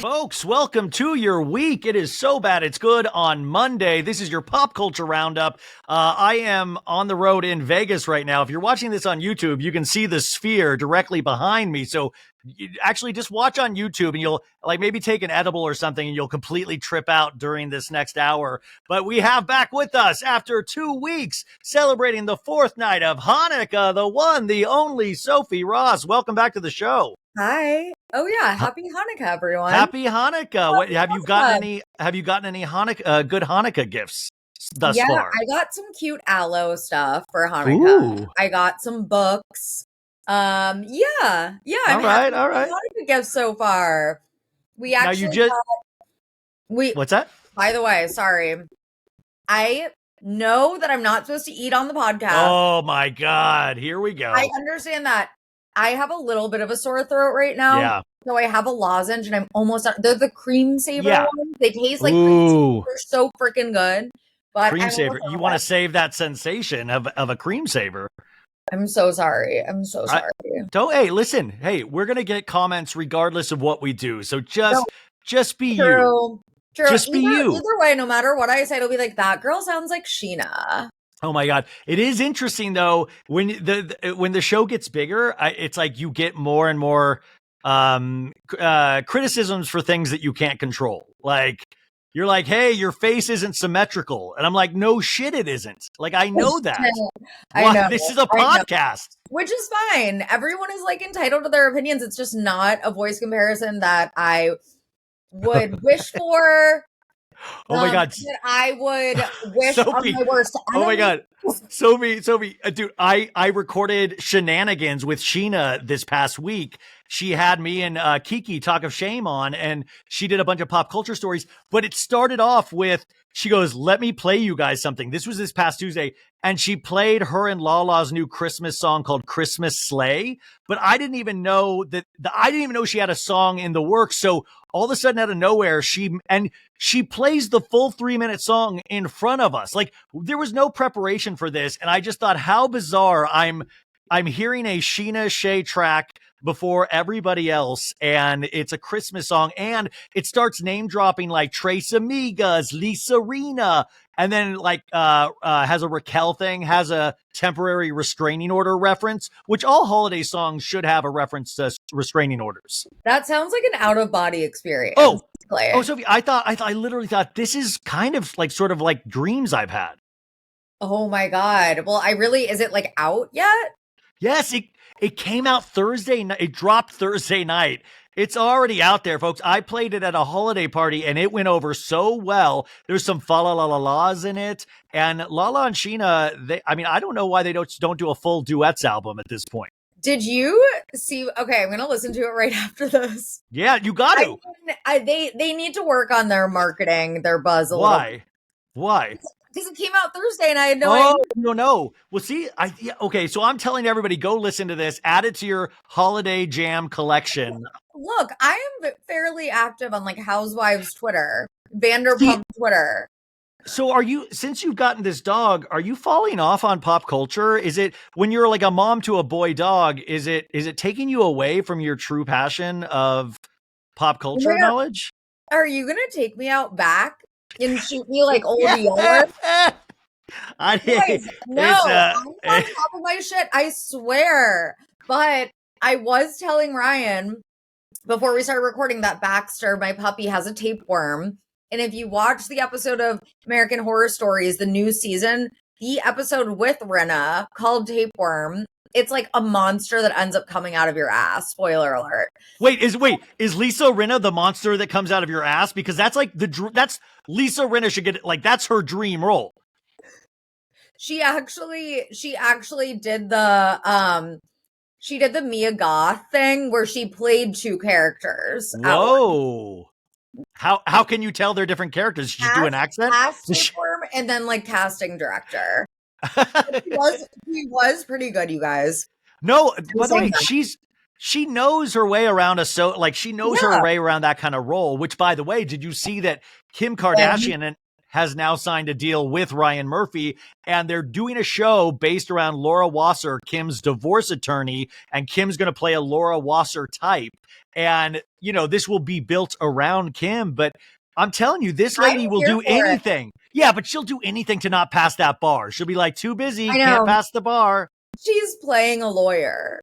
Folks, welcome to your week. It is so bad it's good on Monday. This is your pop culture roundup. I am on the road in Vegas right now. If you're watching this on YouTube, you can see the sphere directly behind me. So actually just watch on YouTube and you'll like maybe take an edible or something and you'll completely trip out during this next hour. But we have back with us after 2 weeks celebrating the fourth night of Hanukkah, the one, the only Sophie Ross. Welcome back to the show. Hi. Oh yeah, happy Hanukkah, everyone. Happy Hanukkah. What have you gotten any Hanukkah good Hanukkah gifts thus far? I got some cute aloe stuff for Hanukkah. Ooh. I got some books. I'm all right. Hanukkah gifts so far. We actually What's that? By the way, sorry. I know that I'm not supposed to eat on the podcast. Oh my God. Here we go. I understand that. I have a little bit of a sore throat right now. Yeah. So I have a lozenge and I'm almost done. They're the cream saver ones. They taste like Ooh. they're so freaking good. But Cream saver. You want to save that sensation of a cream saver. I'm so sorry. I'm so sorry. Hey, listen. Hey, we're going to get comments regardless of what we do. So just be you. True. Just be you. Either way, no matter what I say, it'll be like, that girl sounds like Scheana. Oh my God. It is interesting though, when the show gets bigger, it's like you get more and more criticisms for things that you can't control. Like you're like, hey, your face isn't symmetrical. And I'm like, no shit, it isn't. Like, I know that. I know. This is a podcast. Which is fine. Everyone is like entitled to their opinions. It's just not a voice comparison that I would wish for. Oh my God. That I would wish Sophie, on my worst enemy. Oh my God. Sophie, dude, I recorded Shenanigans with Scheana this past week. She had me and Kiki Talk of Shame on, and she did a bunch of pop culture stories, but it started off with, she goes, let me play you guys something. This was this past Tuesday, and she played her and Lala's new Christmas song called Christmas Sleigh, but I didn't even know she had a song in the works. So all of a sudden out of nowhere, she plays the full 3-minute song in front of us. Like there was no preparation for this. And I just thought how bizarre. I'm hearing a Scheana Shay track before everybody else, and it's a Christmas song, and it starts name dropping like Tres Amigas, Lisa Rina, and then like has a Raquel thing, has a temporary restraining order reference, which all holiday songs should have a reference to restraining orders. That sounds like an out of body experience. Oh, Sophie, I literally thought this is kind of like sort of like dreams I've had. Oh my God. Well, is it like out yet? Yes, it came out Thursday night. It dropped Thursday night. It's already out there, folks. I played it at a holiday party and it went over so well. There's some fa la la la la's in it. And Lala and Scheana, I don't know why they don't do a full duets album at this point. Did you see? Okay, I'm going to listen to it right after this. Yeah, you got to. They need to work on their marketing, their buzz a little. Why? Because it came out Thursday and I had no idea. No. Well, see, okay, so I'm telling everybody, go listen to this, add it to your holiday jam collection. Look, I am fairly active on like Housewives Twitter, Vanderpump Twitter. So since you've gotten this dog, are you falling off on pop culture? Is it, when you're like a mom to a boy dog, is it taking you away from your true passion of pop culture knowledge? Are you going to take me out back and shoot me like old Youre? I'm on top of my shit, I swear. But I was telling Ryan before we started recording that Baxter, my puppy, has a tapeworm. And if you watch the episode of American Horror Stories, the new season, the episode with Rinna called Tapeworm, it's like a monster that ends up coming out of your ass. Spoiler alert. Wait, is Lisa Rinna the monster that comes out of your ass? Because that's like that's Lisa Rinna should get, like, that's her dream role. She actually did the Mia Goth thing where she played two characters. Whoa. How can you tell they're different characters? Did you do an accent? Tapeworm and then like casting director. He was pretty good, you guys. No, by the way, she knows her way around her way around that kind of role, which, by the way, did you see that Kim Kardashian has now signed a deal with Ryan Murphy, and they're doing a show based around Laura Wasser, Kim's divorce attorney, and Kim's going to play a Laura Wasser type. And, you know, this will be built around Kim, but I'm telling you, this lady I'm will here do for it. anything. Yeah, but she'll do anything to not pass that bar. She'll be like, too busy, I know. can't pass the bar. She's playing a lawyer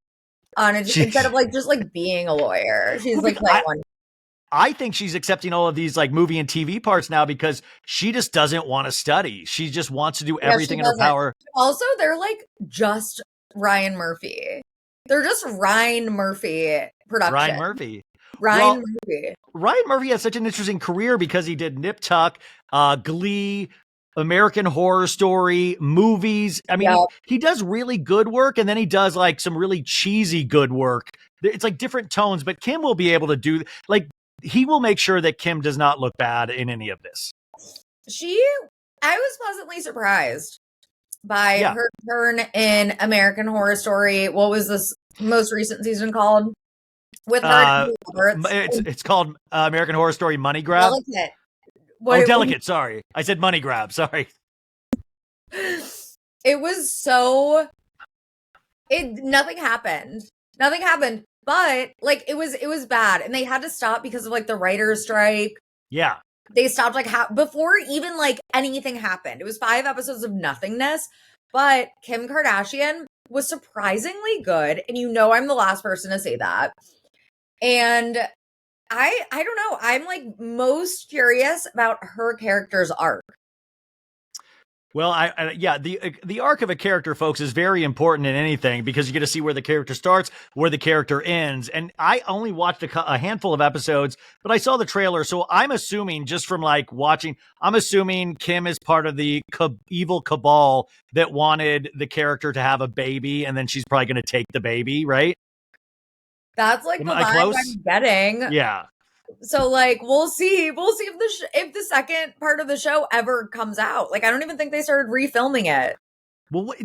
instead of like just like being a lawyer. She's like playing one. I think she's accepting all of these like movie and TV parts now because she just doesn't want to study. She just wants to do everything in her power. Also, they're like just Ryan Murphy. They're just Ryan Murphy production. Ryan Murphy. Ryan Murphy. Ryan Murphy has such an interesting career because he did Nip Tuck, Glee, American Horror Story, movies. I mean, he does really good work, and then he does like some really cheesy good work. It's like different tones, but Kim will be able to do like he will make sure that Kim does not look bad in any of this. I was pleasantly surprised by her turn in American Horror Story. What was this most recent season called? With her, it's called American Horror Story Money Grab. Delicate. Delicate. Sorry, I said Money Grab. Sorry. It was so. Nothing happened. Nothing happened. But like it was bad, and they had to stop because of like the writer's strike. Yeah, they stopped like before even like anything happened. It was 5 episodes of nothingness. But Kim Kardashian was surprisingly good, and you know I'm the last person to say that. And I don't know. I'm like most curious about her character's arc. Well, the arc of a character, folks, is very important in anything because you get to see where the character starts, where the character ends. And I only watched a handful of episodes, but I saw the trailer. So I'm assuming just from like watching, I'm assuming Kim is part of the evil cabal that wanted the character to have a baby. And then she's probably going to take the baby, right? That's like the vibe I'm getting. Yeah. So like we'll see if the second part of the show ever comes out. Like I don't even think they started refilming it. Well,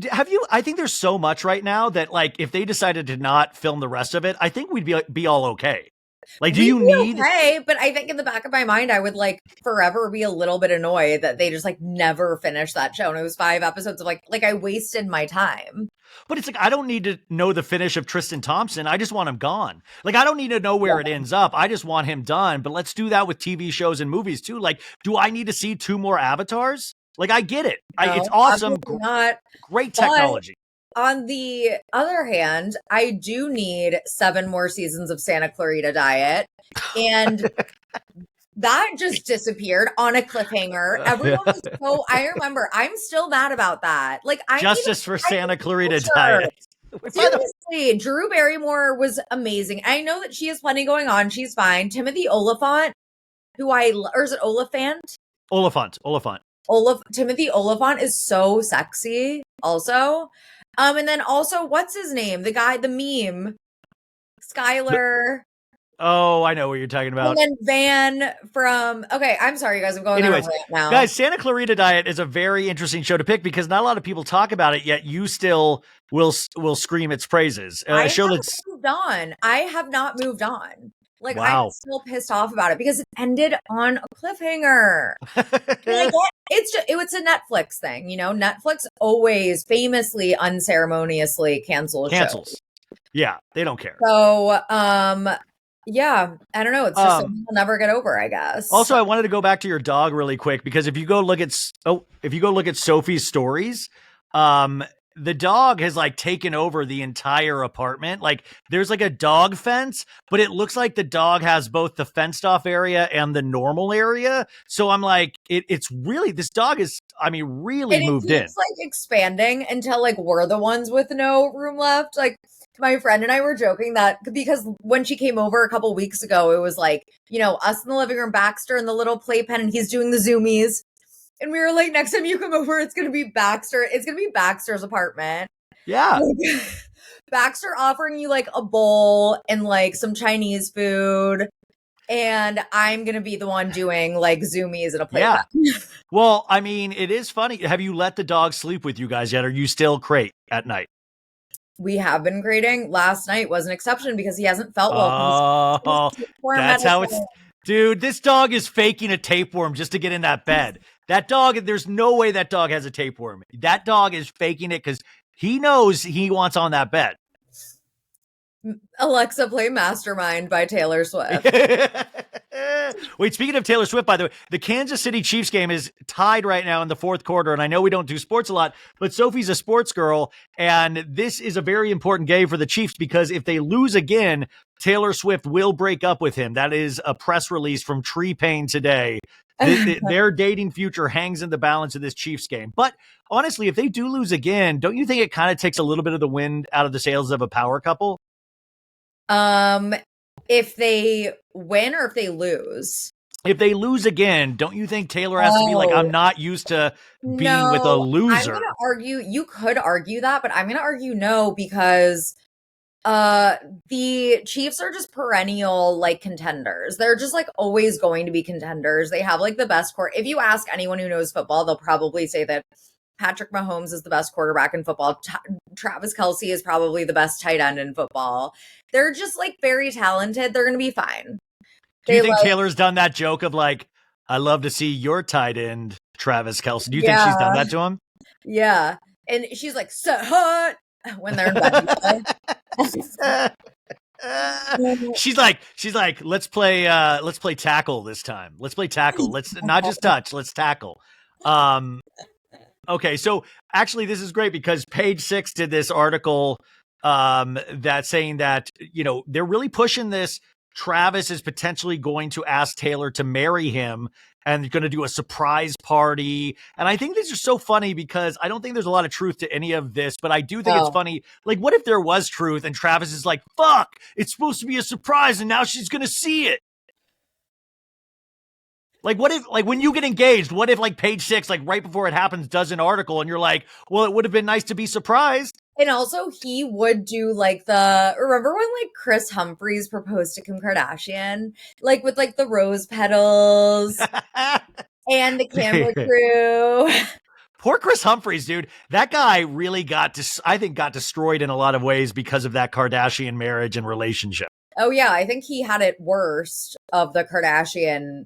I think there's so much right now that like if they decided to not film the rest of it, I think we'd be all okay. Like, do you need? Okay, but I think in the back of my mind, I would like forever be a little bit annoyed that they just like never finished that show. And it was 5 episodes of like I wasted my time. But it's like, I don't need to know the finish of Tristan Thompson. I just want him gone. Like, I don't need to know where it ends up. I just want him done. But let's do that with TV shows and movies too. Like, do I need to see 2 more Avatars? Like, I get it. No, it's awesome. Not. Great technology. But on the other hand, I do need 7 more seasons of Santa Clarita Diet. And that just disappeared on a cliffhanger. Everyone was so, I remember, I'm still mad about that. Like, Justice for Santa Clarita Diet. Seriously, Drew Barrymore was amazing. I know that she has plenty going on. She's fine. Timothy Olyphant, or is it Oliphant? Oliphant. Timothy Olyphant is so sexy also. And then also, what's his name? The guy, the meme, Skylar. Oh, I know what you're talking about. And then Van from, okay, I'm sorry, you guys. I'm going on a rant now. Guys, Santa Clarita Diet is a very interesting show to pick because not a lot of people talk about it, yet you still will scream its praises. I have not moved on. Like, wow. I'm still pissed off about it because it ended on a cliffhanger. It's a Netflix thing, you know? Netflix always famously, unceremoniously cancels shows. Yeah, they don't care. So, yeah, I don't know. It's just something we'll never get over, I guess. Also, I wanted to go back to your dog really quick because if you go look at Sophie's stories, the dog has like taken over the entire apartment. Like there's like a dog fence, but it looks like the dog has both the fenced off area and the normal area. So I'm like, it's really, this dog is, really moved in. It's like expanding until like we're the ones with no room left. Like my friend and I were joking that because when she came over a couple weeks ago, it was like, you know, us in the living room, Baxter in the little playpen, and he's doing the zoomies. And we were like, next time you come over, it's going to be Baxter. It's going to be Baxter's apartment. Yeah. Like, Baxter offering you like a bowl and like some Chinese food. And I'm going to be the one doing like zoomies at a playpen. Yeah. Well, it is funny. Have you let the dog sleep with you guys yet? Are you still crate at night? We have been grading. Last night was an exception because he hasn't felt well. Oh, that's how it's... Dude, this dog is faking a tapeworm just to get in that bed. That dog, there's no way that dog has a tapeworm. That dog is faking it because he knows he wants on that bed. Alexa, play Mastermind by Taylor Swift. Wait, speaking of Taylor Swift, by the way, the Kansas City Chiefs game is tied right now in the fourth quarter. And I know we don't do sports a lot, but Sophie's a sports girl. And this is a very important game for the Chiefs because if they lose again, Taylor Swift will break up with him. That is a press release from Tree Payne today. Their dating future hangs in the balance of this Chiefs game. But honestly, if they do lose again, don't you think it kind of takes a little bit of the wind out of the sails of a power couple? If they win or if they lose? If they lose again, don't you think Taylor has to be like, I'm not used to being with a loser? I'm going to argue, you could argue that, but I'm going to argue no, because the Chiefs are just perennial like contenders. They're just like always going to be contenders. They have like the best court. If you ask anyone who knows football, they'll probably say that Patrick Mahomes is the best quarterback in football. Travis Kelce is probably the best tight end in football. They're just like very talented. They're going to be fine. Do you think Taylor's done that joke of like, I love to see your tight end, Travis Kelce? Do you think she's done that to him? Yeah. And she's like, set hot when they're in bed. She's like, let's play tackle this time. Let's play tackle. Let's not just touch, let's tackle. Okay, so actually this is great because Page Six did this article that's saying that, you know, they're really pushing this. Travis is potentially going to ask Taylor to marry him and going to do a surprise party. And I think these are so funny because I don't think there's a lot of truth to any of this, but I do think it's funny. Like, what if there was truth and Travis is like, fuck, it's supposed to be a surprise and now she's going to see it. Like, what if, like, when you get engaged, what if, like, Page Six, like, right before it happens, does an article and you're like, well, it would have been nice to be surprised. And also, he would do, like, remember when, like, Chris Humphries proposed to Kim Kardashian? Like, with, like, the rose petals and the camera crew. Poor Chris Humphries, dude. That guy really got destroyed in a lot of ways because of that Kardashian marriage and relationship. Oh, yeah. I think he had it worst of the Kardashian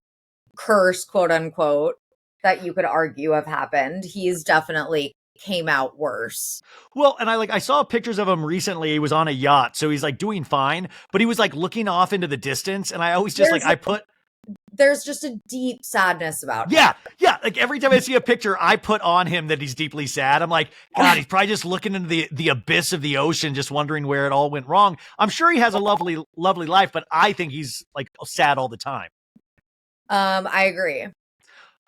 curse, quote unquote, that you could argue have happened. He's definitely came out worse. Well, and I saw pictures of him recently. He was on a yacht, so he's like doing fine, but he was like looking off into the distance. And I always just there's just a deep sadness about him. Yeah. Like every time I see a picture, I put on him that he's deeply sad. I'm like, God, he's probably just looking into the abyss of the ocean, just wondering where it all went wrong. I'm sure he has a lovely, lovely life, but I think he's like sad all the time. I agree.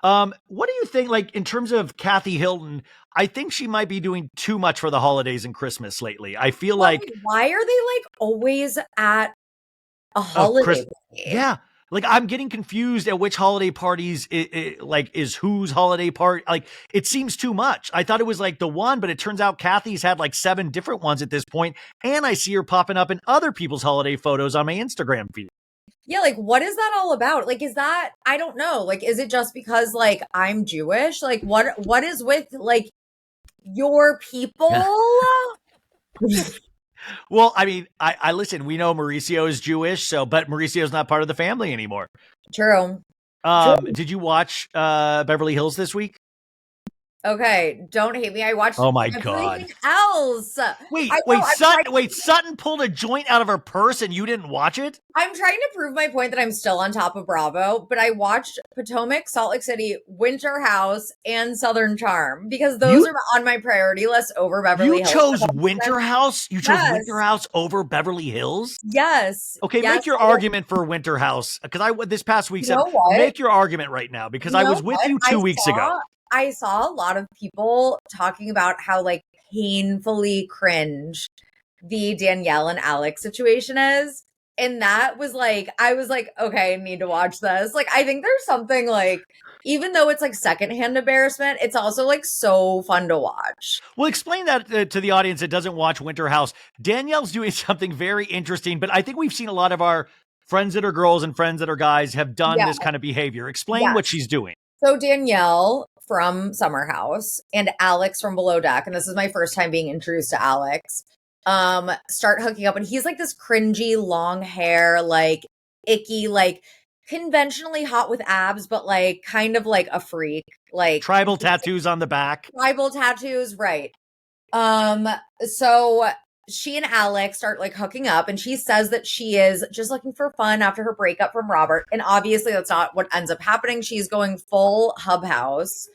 What do you think, like, in terms of Kathy Hilton? I think she might be doing too much for the holidays and Christmas lately. I feel like, why are they like always at a holiday? Yeah. Like, I'm getting confused at which holiday parties is whose holiday party. Like, it seems too much. I thought it was like the one, but it turns out Kathy's had like 7 different ones at this point, and I see her popping up in other people's holiday photos on my Instagram feed. Yeah, like, what is that all about? Like, is that, I don't know. Like, is it just because, like, I'm Jewish? Like, what is with, like, your people? Well, I mean, I listen, we know Mauricio is Jewish, but Mauricio's not part of the family anymore. True. Did you watch Beverly Hills this week? Okay, don't hate me. I watched everything else. Wait, Sutton pulled a joint out of her purse and you didn't watch it? I'm trying to prove my point that I'm still on top of Bravo, but I watched Potomac, Salt Lake City, Winter House, and Southern Charm because those are on my priority list over Beverly Hills. You chose Winter House? You chose Winter House over Beverly Hills? Yes. Okay, make your argument for Winter House because this past week said, make your argument right now because I was with you 2 weeks ago. I saw a lot of people talking about how like painfully cringe the Danielle and Alex situation is. And that was like, I was like, okay, I need to watch this. Like, I think there's something like, even though it's like secondhand embarrassment, it's also like so fun to watch. Well, explain that to the audience that doesn't watch Winter House. Danielle's doing something very interesting, but I think we've seen a lot of our friends that are girls and friends that are guys have done this kind of behavior. Explain what she's doing. So Danielle from Summer House and Alex from Below Deck, and this is my first time being introduced to Alex, start hooking up. And he's like this cringy, long hair, like icky, like conventionally hot with abs, but like kind of like a freak. Like tribal tattoos on the back. Tribal tattoos, right. So she and Alex start like hooking up, and she says that she is just looking for fun after her breakup from Robert. And obviously that's not what ends up happening. She's going full hub house,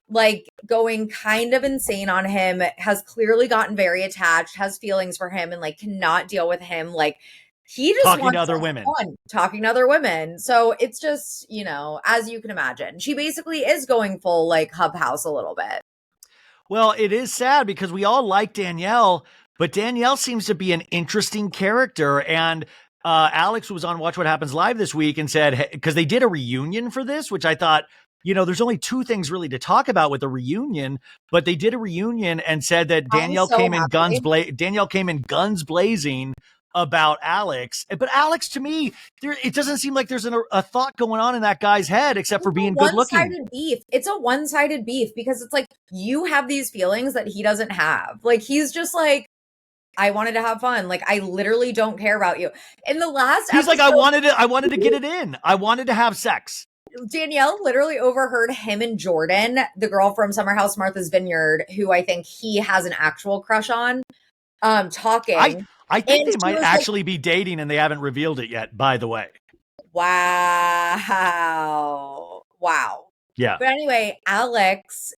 like going kind of insane on him, has clearly gotten very attached, has feelings for him, and like cannot deal with him. Like he just talking wants to other women. Talking to other women. So it's just, you know, as you can imagine, she basically is going full like hub house a little bit. Well, it is sad because we all like Danielle, but Danielle seems to be an interesting character. And Alex was on Watch What Happens Live this week and said, because they did a reunion for this, which I thought, you know, there's only two things really to talk about with a reunion, but they did a reunion and said that Danielle came in guns blazing about Alex. But Alex, to me, it doesn't seem like there's a thought going on in that guy's head except for being good looking. One-sided beef. It's a one-sided beef because it's like you have these feelings that he doesn't have. Like he's just like, I wanted to have fun. Like I literally don't care about you. In the last he's episode, like, I wanted to get it in. I wanted to have sex. Danielle literally overheard him and Jordan, the girl from Summer House Martha's Vineyard, who I think he has an actual crush on, talking. I think they might actually be dating and they haven't revealed it yet, by the way. Wow. Yeah. But anyway, Alex,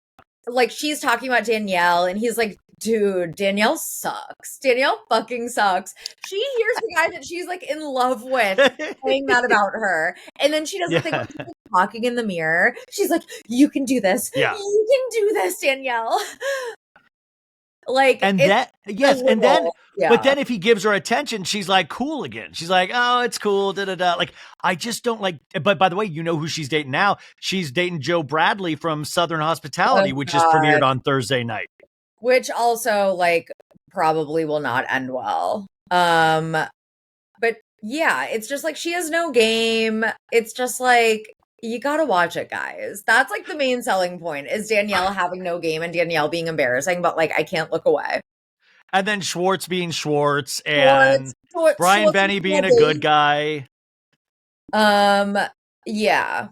like she's talking about Danielle and he's like, dude, Danielle sucks. Danielle fucking sucks. She hears the guy that she's like in love with saying that about her. And then she doesn't think she's like, talking in the mirror. She's like, you can do this. Yeah. You can do this, Danielle. Like, and that, yes, and then, but then if he gives her attention, she's like cool again. She's like, oh, it's cool, da da da. Like, I just don't like. But by the way, you know who she's dating now? She's dating Joe Bradley from Southern Hospitality, which is premiered on Thursday night. Which also, like, probably will not end well. But yeah, it's just like she has no game. It's just like, you gotta watch it, guys. That's like the main selling point is Danielle having no game and Danielle being embarrassing, but like I can't look away. And then Schwartz being Schwartz and Brian Benny being a good guy. Yeah.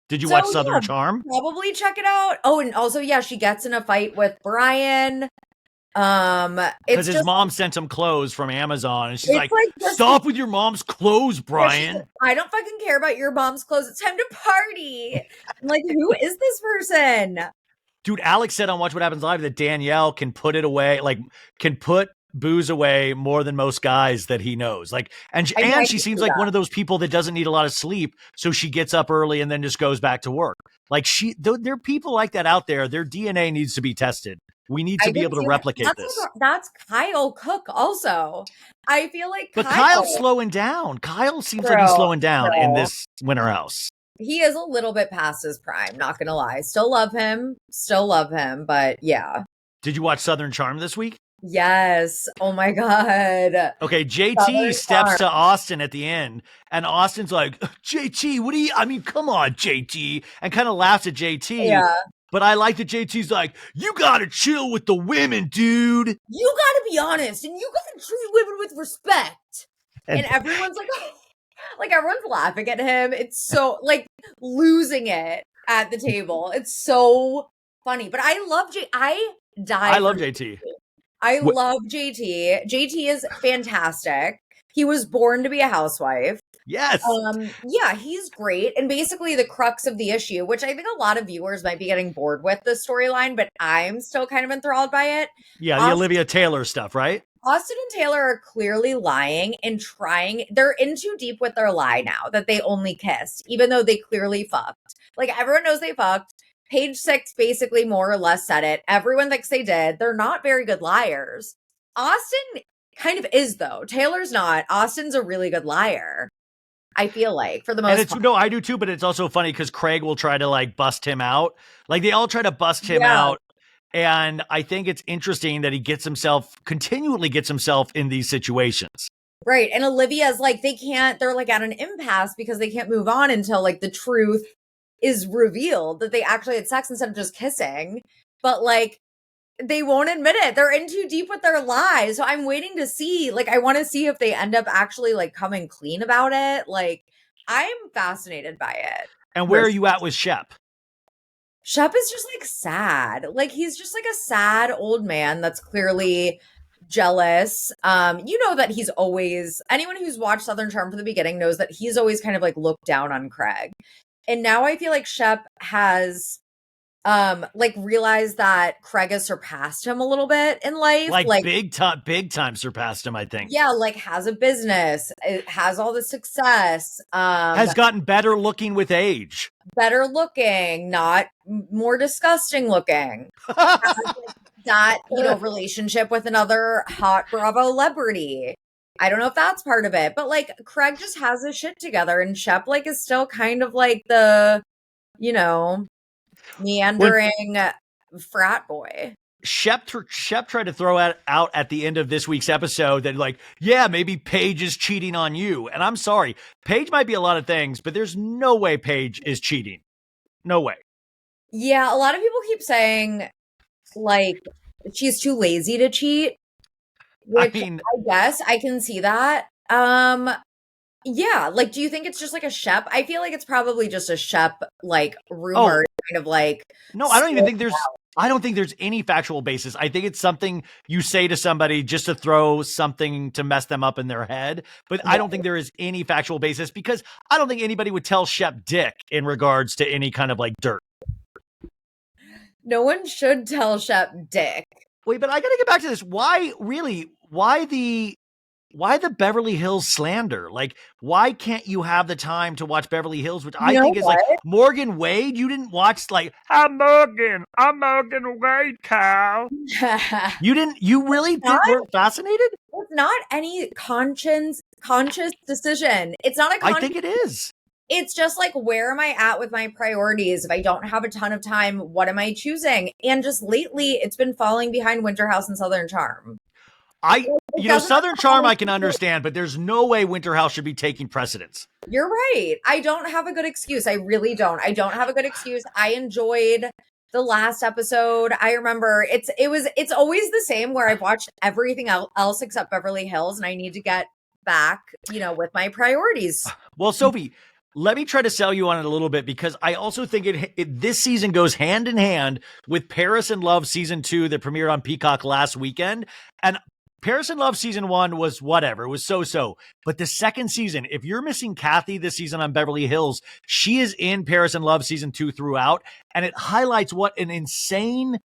Did you watch Southern Charm? Probably check it out. Oh, and also, yeah, she gets in a fight with Brian. Because his mom sent him clothes from Amazon, and she's like stop with your mom's clothes, Brian. Like, I don't fucking care about your mom's clothes. It's time to party. I'm like, who is this person? Dude, Alex said on Watch What Happens Live that Danielle can put it away, like can put booze away more than most guys that he knows. Like, and she seems like one of those people that doesn't need a lot of sleep, so she gets up early and then just goes back to work. Like there are people like that out there. Their DNA needs to be tested. We need to be able to replicate this. That's Kyle Cook also. I feel like But Kyle's slowing down. Kyle seems like he's slowing down in this Winter House. He is a little bit past his prime, not gonna lie. Still love him, but yeah. Did you watch Southern Charm this week? Yes. Oh my God. Okay, JT steps to Austin at the end, and Austin's like, JT, come on, JT, and kind of laughs at JT. Yeah. But I like that JT's like, you gotta chill with the women, dude. You gotta be honest, and you gotta treat women with respect. And everyone's like, oh. Like everyone's laughing at him. It's so like losing it at the table. It's so funny. But I love I love JT. I love JT. JT is fantastic. He was born to be a housewife. Yes. Yeah, he's great. And basically the crux of the issue, which I think a lot of viewers might be getting bored with this storyline, but I'm still kind of enthralled by it. Yeah, the Olivia Taylor stuff, right? Austin and Taylor are clearly lying and they're in too deep with their lie now that they only kissed, even though they clearly fucked. Like everyone knows they fucked. Page 6 basically more or less said it. Everyone thinks they did. They're not very good liars. Austin kind of is though. Taylor's not. Austin's a really good liar. I feel like for the most part. No, I do too, but it's also funny because Craig will try to like bust him out. Like they all try to bust him out. And I think it's interesting that he continually gets himself in these situations. Right. And Olivia's like, they're like at an impasse because they can't move on until like the truth is revealed that they actually had sex instead of just kissing. But like, they won't admit it. They're in too deep with their lies. So I'm waiting to see, like, I want to see if they end up actually like coming clean about it. Like, I'm fascinated by it. And where are you at with Shep? Shep is just like sad. Like he's just like a sad old man that's clearly jealous. You know that he's always, anyone who's watched Southern Charm from the beginning knows that he's always kind of like looked down on Craig. And now I feel like Shep has like realized that Craig has surpassed him a little bit in life. Like big time surpassed him, I think. Yeah, like has a business, it has all the success. Has gotten better looking with age. Better looking, not more disgusting looking. Has, like, that, you know, relationship with another hot Bravo celebrity. I don't know if that's part of it, but like Craig just has his shit together, and Shep like is still kind of like the, you know, meandering frat boy. Shep tried to throw out at the end of this week's episode that like, yeah, maybe Paige is cheating on you. And I'm sorry, Paige might be a lot of things, but there's no way Paige is cheating. No way. Yeah, a lot of people keep saying like she's too lazy to cheat. Which I guess I can see that. Yeah, like, do you think it's just like a Shep? I feel like it's probably just a Shep like rumor, kind of like. No, I don't even think there's. I don't think there's any factual basis. I think it's something you say to somebody just to throw something to mess them up in their head. But I don't think there is any factual basis because I don't think anybody would tell Shep dick in regards to any kind of like dirt. No one should tell Shep dick. Wait, but I got to get back to this. Why the Beverly Hills slander? Like, why can't you have the time to watch Beverly Hills, which I think is like Morgan Wade? You didn't watch like, I'm Morgan Wade, Kyle. You really weren't fascinated? It's not any conscious decision. It's not a I think it is. It's just like, where am I at with my priorities? If I don't have a ton of time, what am I choosing? And just lately, it's been falling behind Winter House and Southern Charm. Southern Charm I can understand, but there's no way Winter House should be taking precedence. You're right. I don't have a good excuse. I really don't. I don't have a good excuse. I enjoyed the last episode. I remember it's always the same where I've watched everything else except Beverly Hills, and I need to get back, you know, with my priorities. Well, Sophie, let me try to sell you on it a little bit because I also think this season goes hand in hand with Paris in Love season 2 that premiered on Peacock last weekend. And Paris in Love season 1 was whatever. It was so-so. But the second season, if you're missing Kathy this season on Beverly Hills, she is in Paris in Love season 2 throughout. And it highlights what an insane,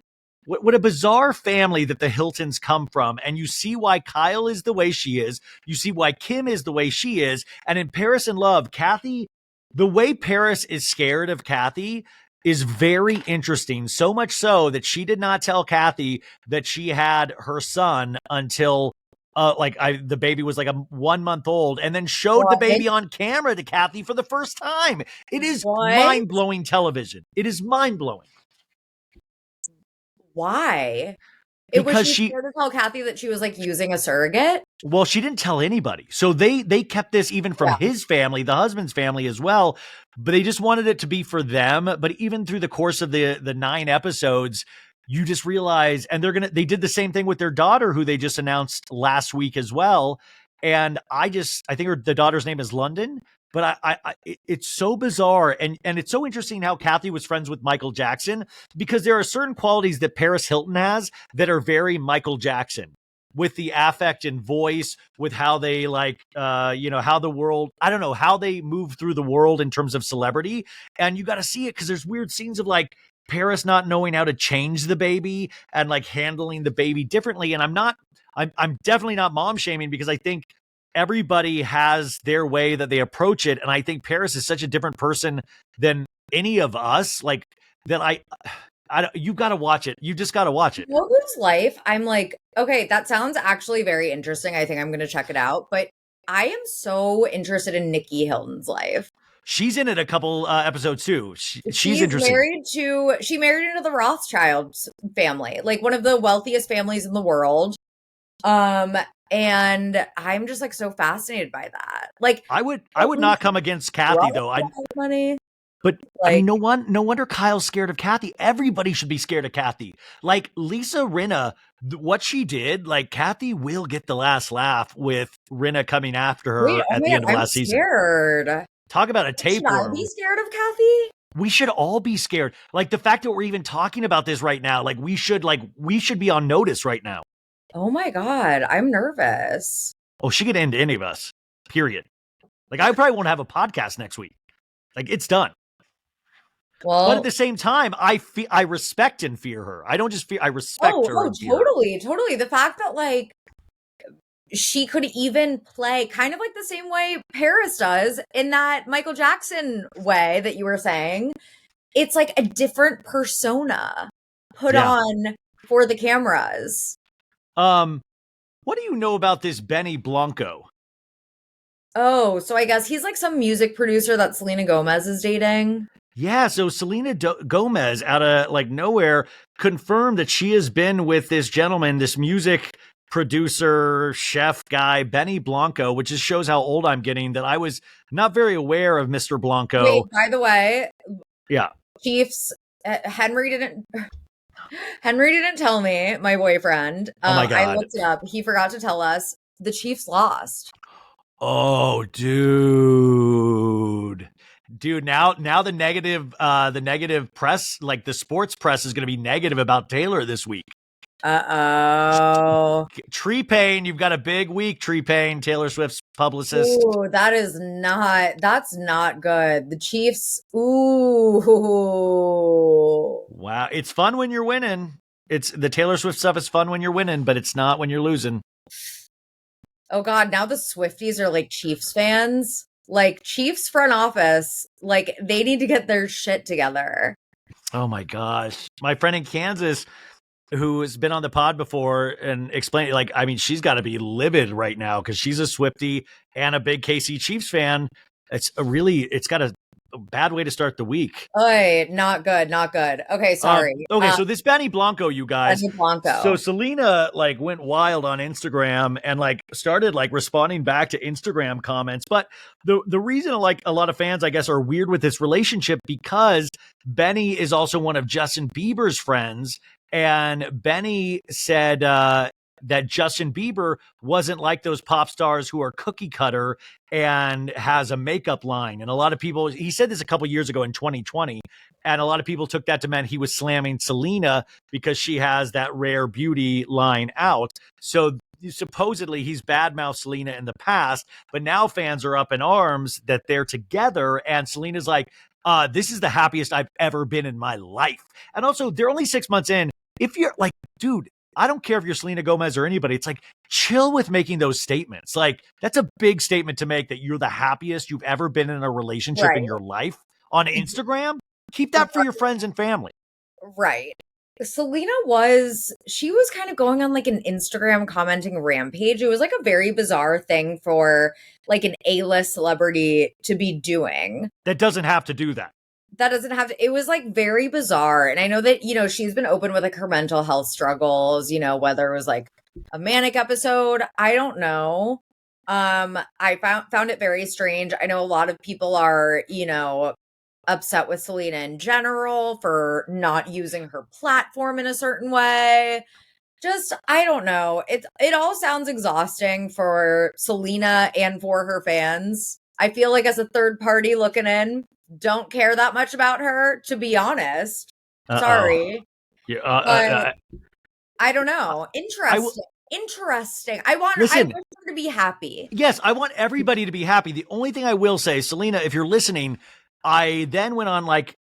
what a bizarre family that the Hiltons come from. And you see why Kyle is the way she is. You see why Kim is the way she is. And in Paris in Love, Kathy, the way Paris is scared of Kathy is very interesting. So much so that she did not tell Kathy that she had her son until the baby was like 1 month old, and then showed the baby on camera to Kathy for the first time. It is mind-blowing television. It is mind-blowing. Why? Because was she scared to tell Kathy that she was like using a surrogate? Well, she didn't tell anybody. So they kept this even from his family, the husband's family as well. But they just wanted it to be for them. But even through the course of the 9 episodes, you just realize, and they did the same thing with their daughter, who they just announced last week as well. And I think the daughter's name is London. But it's so bizarre. And it's so interesting how Kathy was friends with Michael Jackson, because there are certain qualities that Paris Hilton has that are very Michael Jackson, with the affect and voice, with how they how the world, I don't know, how they move through the world in terms of celebrity. And you got to see it because there's weird scenes of like Paris not knowing how to change the baby and like handling the baby differently. And I'm definitely not mom shaming, because I think everybody has their way that they approach it. And I think Paris is such a different person than any of us. Like that you've got to watch it. You just got to watch it. Logan's life, I'm like, okay, that sounds actually very interesting. I think I'm going to check it out. But I am so interested in Nikki Hilton's life. She's in it a couple episodes too. She's interesting. She married into the Rothschilds family, like one of the wealthiest families in the world. And I'm just like so fascinated by that. Like I would not come against Kathy though. Money. But like, no wonder Kyle's scared of Kathy. Everybody should be scared of Kathy. Like Lisa Rinna, what she did, like Kathy will get the last laugh with Rinna coming after her at the end of last season. Scared. Talk about a tapeworm. Should I be scared of Kathy? We should all be scared. Like the fact that we're even talking about this right now, like we should be on notice right now. Oh my God, I'm nervous. Oh, she could end any of us, period. Like, I probably won't have a podcast next week. Like, it's done. Well, but at the same time, I respect and fear her. I don't just fear, I respect her. Oh, totally. The fact that like she could even play kind of like the same way Paris does in that Michael Jackson way that you were saying. It's like a different persona put on for the cameras. What do you know about this Benny Blanco? Oh, so I guess he's like some music producer that Selena Gomez is dating. Yeah, so Selena Gomez out of like nowhere confirmed that she has been with this gentleman, this music producer, chef guy, Benny Blanco, which just shows how old I'm getting, that I was not very aware of Mr. Blanco. Wait, by the way, yeah, Chiefs, Henry didn't tell me, my boyfriend. Oh my God. I looked it up. He forgot to tell us the Chiefs lost. Oh, dude, now the negative press, like the sports press, is going to be negative about Taylor this week. Tree Payne, you've got a big week, Tree Payne, Taylor Swift's publicist. Ooh, that's not good. The Chiefs, ooh. Wow, it's fun when you're winning. It's the Taylor Swift stuff is fun when you're winning, but it's not when you're losing. Oh God, now the Swifties are like Chiefs fans. Like Chiefs front office, like they need to get their shit together. Oh my gosh. My friend in Kansas who has been on the pod before and explained, like, I mean, she's got to be livid right now because she's a Swiftie and a big KC Chiefs fan. It's got a bad way to start the week. Oy, not good. Okay, sorry. So this Benny Blanco, you guys. Benny Blanco. So Selena like went wild on Instagram and like started like responding back to Instagram comments. But the reason like a lot of fans, I guess, are weird with this relationship because Benny is also one of Justin Bieber's friends. And Benny said that Justin Bieber wasn't like those pop stars who are cookie cutter and has a makeup line. And a lot of people, he said this a couple years ago in 2020, and a lot of people took that to mean he was slamming Selena because she has that rare beauty line out. So supposedly he's badmouthed Selena in the past, but now fans are up in arms that they're together. And Selena's like, this is the happiest I've ever been in my life. And also, they're only 6 months in. If you're like, dude, I don't care if you're Selena Gomez or anybody. It's like, chill with making those statements. Like, that's a big statement to make that you're the happiest you've ever been in a relationship in your life on Instagram. Keep that for your friends and family. Right. Selena she was kind of going on like an Instagram commenting rampage. It was like a very bizarre thing for like an A-list celebrity to be doing. That doesn't have to do that. It was like very bizarre. And I know that, you know, she's been open with like her mental health struggles, you know, whether it was like a manic episode, I don't know. I found it very strange. I know a lot of people are, you know, upset with Selena in general for not using her platform in a certain way. Just, I don't know. It all sounds exhausting for Selena and for her fans. I feel like as a third party looking in, don't care that much about her, to be honest. Sorry. Yeah, I don't know. Interesting. I want her to be happy. Yes, I want everybody to be happy. The only thing I will say, Selena, if you're listening, I then went on like,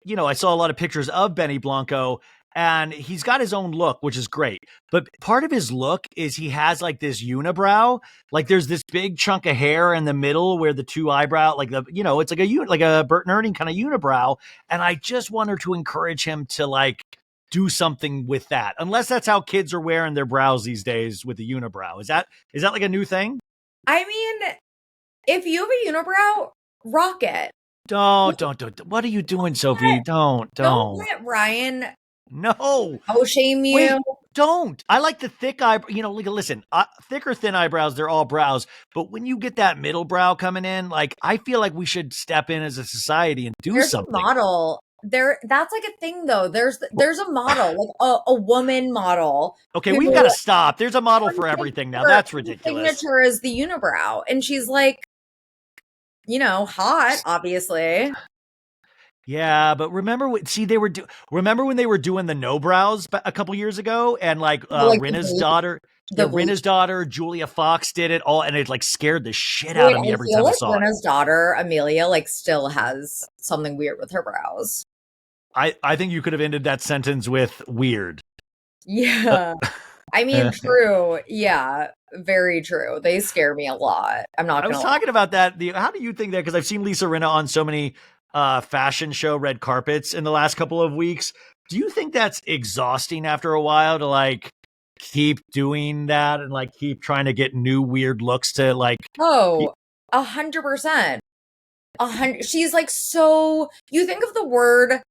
you know, I saw a lot of pictures of Benny Blanco and he's got his own look, which is great. But part of his look is he has like this unibrow, like there's this big chunk of hair in the middle where the two eyebrow, like the, you know, it's like a Bert and Ernie kind of unibrow. And I just want her to encourage him to like do something with that, unless that's how kids are wearing their brows these days with the unibrow. Is that like a new thing? I mean, if you have a unibrow, rock it. Don't. What are you doing, Sophie? Don't. Don't let Ryan. No. Shame you. Wait, don't. I like the thick eyebrow. You know, listen, thick or thin eyebrows, they're all brows. But when you get that middle brow coming in, like, I feel like we should step in as a society and do something. A model. That's like a thing though. There's a model, like a woman model. Okay, we've got to stop. There's a model for everything now. That's ridiculous. Signature is the unibrow. And she's like, you know, hot, obviously. Yeah, but remember when they were doing the no brows a couple years ago, and like Rinna's daughter, Rinna's daughter Julia Fox did it all, and it like scared the shit out of me every time I saw it. Rinna's daughter Amelia like still has something weird with her brows. I think you could have ended that sentence with weird. Yeah, I mean, true. Yeah, very true. They scare me a lot. I was talking about that. How do you think that? Because I've seen Lisa Rinna on so many fashion show red carpets in the last couple of weeks. Do you think that's exhausting after a while to like keep doing that and like keep trying to get new weird looks to like? Oh, 100%. She's like, so you think of the word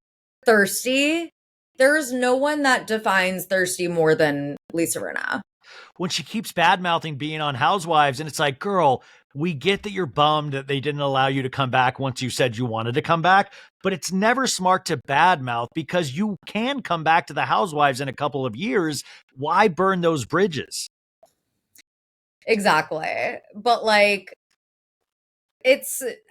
thirsty. There's no one that defines thirsty more than Lisa Rinna. When she keeps bad-mouthing being on Housewives, and it's like, girl, we get that you're bummed that they didn't allow you to come back once you said you wanted to come back, but it's never smart to badmouth because you can come back to the Housewives in a couple of years. Why burn those bridges? Exactly. But like,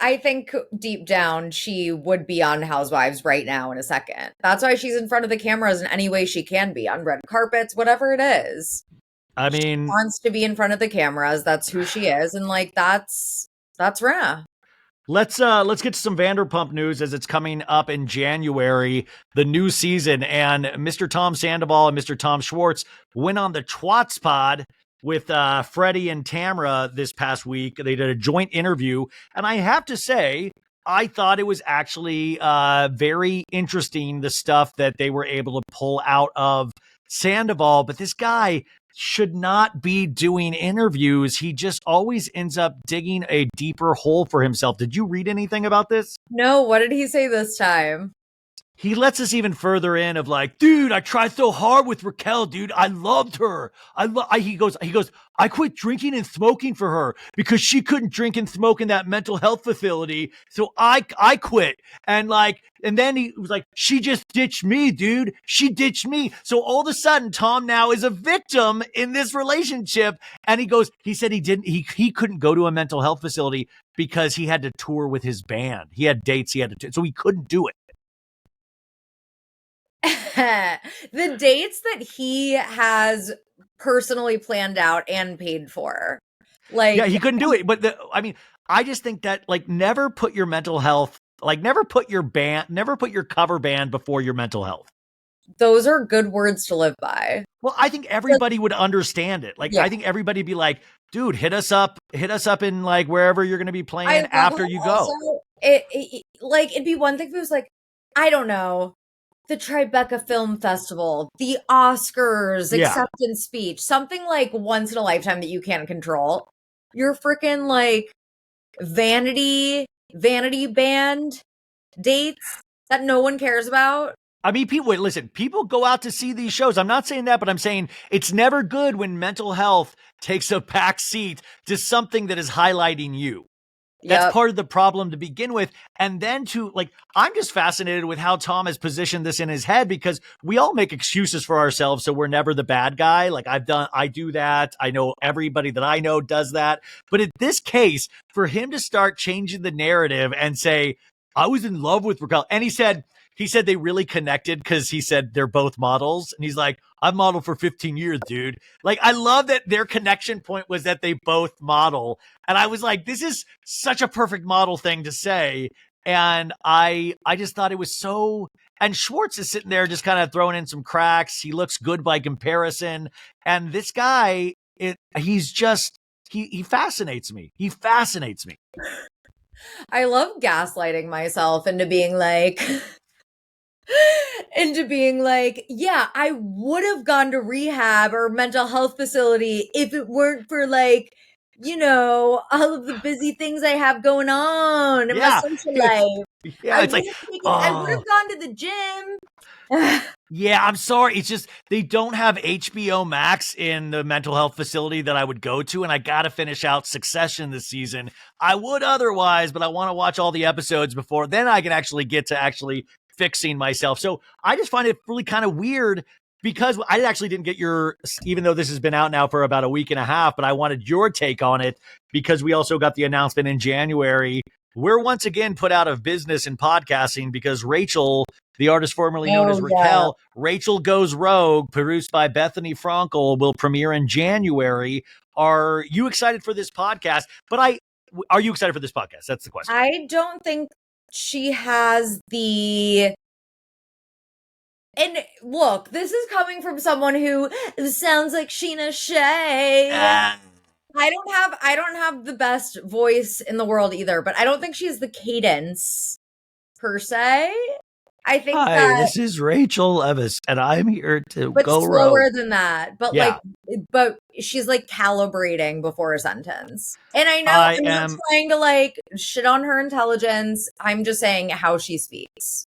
I think deep down, she would be on Housewives right now in a second. That's why she's in front of the cameras in any way she can be, on red carpets, whatever it is. I mean, she wants to be in front of the cameras. That's who she is. And like, that's rare. Let's get to some Vanderpump news as it's coming up in January, the new season. And Mr. Tom Sandoval and Mr. Tom Schwartz went on the Twats pod with Freddie and Tamra this past week. They did a joint interview. And I have to say, I thought it was actually very interesting, the stuff that they were able to pull out of Sandoval. But this guy should not be doing interviews. He just always ends up digging a deeper hole for himself. Did you read anything about this? No, what did he say this time? He lets us even further in of like, dude, I tried so hard with Raquel, dude. I loved her. He goes, I quit drinking and smoking for her because she couldn't drink and smoke in that mental health facility. So I quit. And then he was like, she just ditched me, dude. She ditched me. So all of a sudden, Tom now is a victim in this relationship. And he said he couldn't go to a mental health facility because he had to tour with his band. He had dates so he couldn't do it. The dates that he has personally planned out and paid for. Like, yeah, he couldn't do it. But I just think that like never put your mental health, like never put your cover band before your mental health. Those are good words to live by. Well, I think everybody would understand it. Like, yeah. I think everybody would be like, dude, hit us up in like wherever you're going to be playing after you go. It'd be one thing if it was like, I don't know, the Tribeca Film Festival, the Oscars, acceptance speech, something like once in a lifetime that you can't control. Your freaking like vanity band dates that no one cares about. I mean, people go out to see these shows. I'm not saying that, but I'm saying it's never good when mental health takes a back seat to something that is highlighting you. That's part of the problem to begin with. And then I'm just fascinated with how Tom has positioned this in his head, because we all make excuses for ourselves. So we're never the bad guy. Like I do that. I know everybody that I know does that. But in this case, for him to start changing the narrative and say, I was in love with Raquel. And he said they really connected because he said they're both models. And he's like, I've modeled for 15 years, dude. Like, I love that their connection point was that they both model. And I was like, this is such a perfect model thing to say. And I just thought it was so, and Schwartz is sitting there just kind of throwing in some cracks. He looks good by comparison. And this guy, he fascinates me. He fascinates me. I love gaslighting myself into being like, yeah, I would have gone to rehab or mental health facility if it weren't for like, all of the busy things I have going on in my social life. Yeah, it's like, I would have gone to the gym. Yeah, I'm sorry. It's just they don't have HBO Max in the mental health facility that I would go to, and I got to finish out Succession this season. I would otherwise, but I want to watch all the episodes before then I can actually get to actually fixing myself. So I just find it really kind of weird, because I actually didn't get even though this has been out now for about a week and a half, but I wanted your take on it because we also got the announcement in January we're once again put out of business in podcasting because Rachel, the artist formerly known as Raquel, Rachel Goes Rogue, produced by Bethany Frankel, will premiere in January. Are you excited for this podcast? Are you excited for this podcast? That's the question. I don't think she has the... And look, this is coming from someone who sounds like Scheana Shay. I don't have the best voice in the world either, but I don't think she has the cadence per se. I think this is Rachel Levis, and I'm here to go slower rogue. than that. But but she's like calibrating before a sentence. And I know I'm not trying to like shit on her intelligence. I'm just saying how she speaks.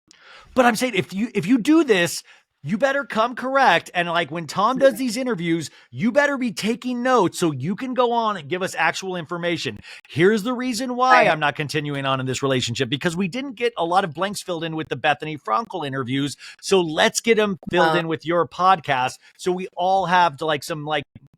But I'm saying if you do this, you better come correct. And like when Tom does these interviews, you better be taking notes so you can go on and give us actual information. Here's the reason why I'm not continuing on in this relationship, because we didn't get a lot of blanks filled in with the Bethany Frankel interviews. So let's get them filled in with your podcast. So we all have some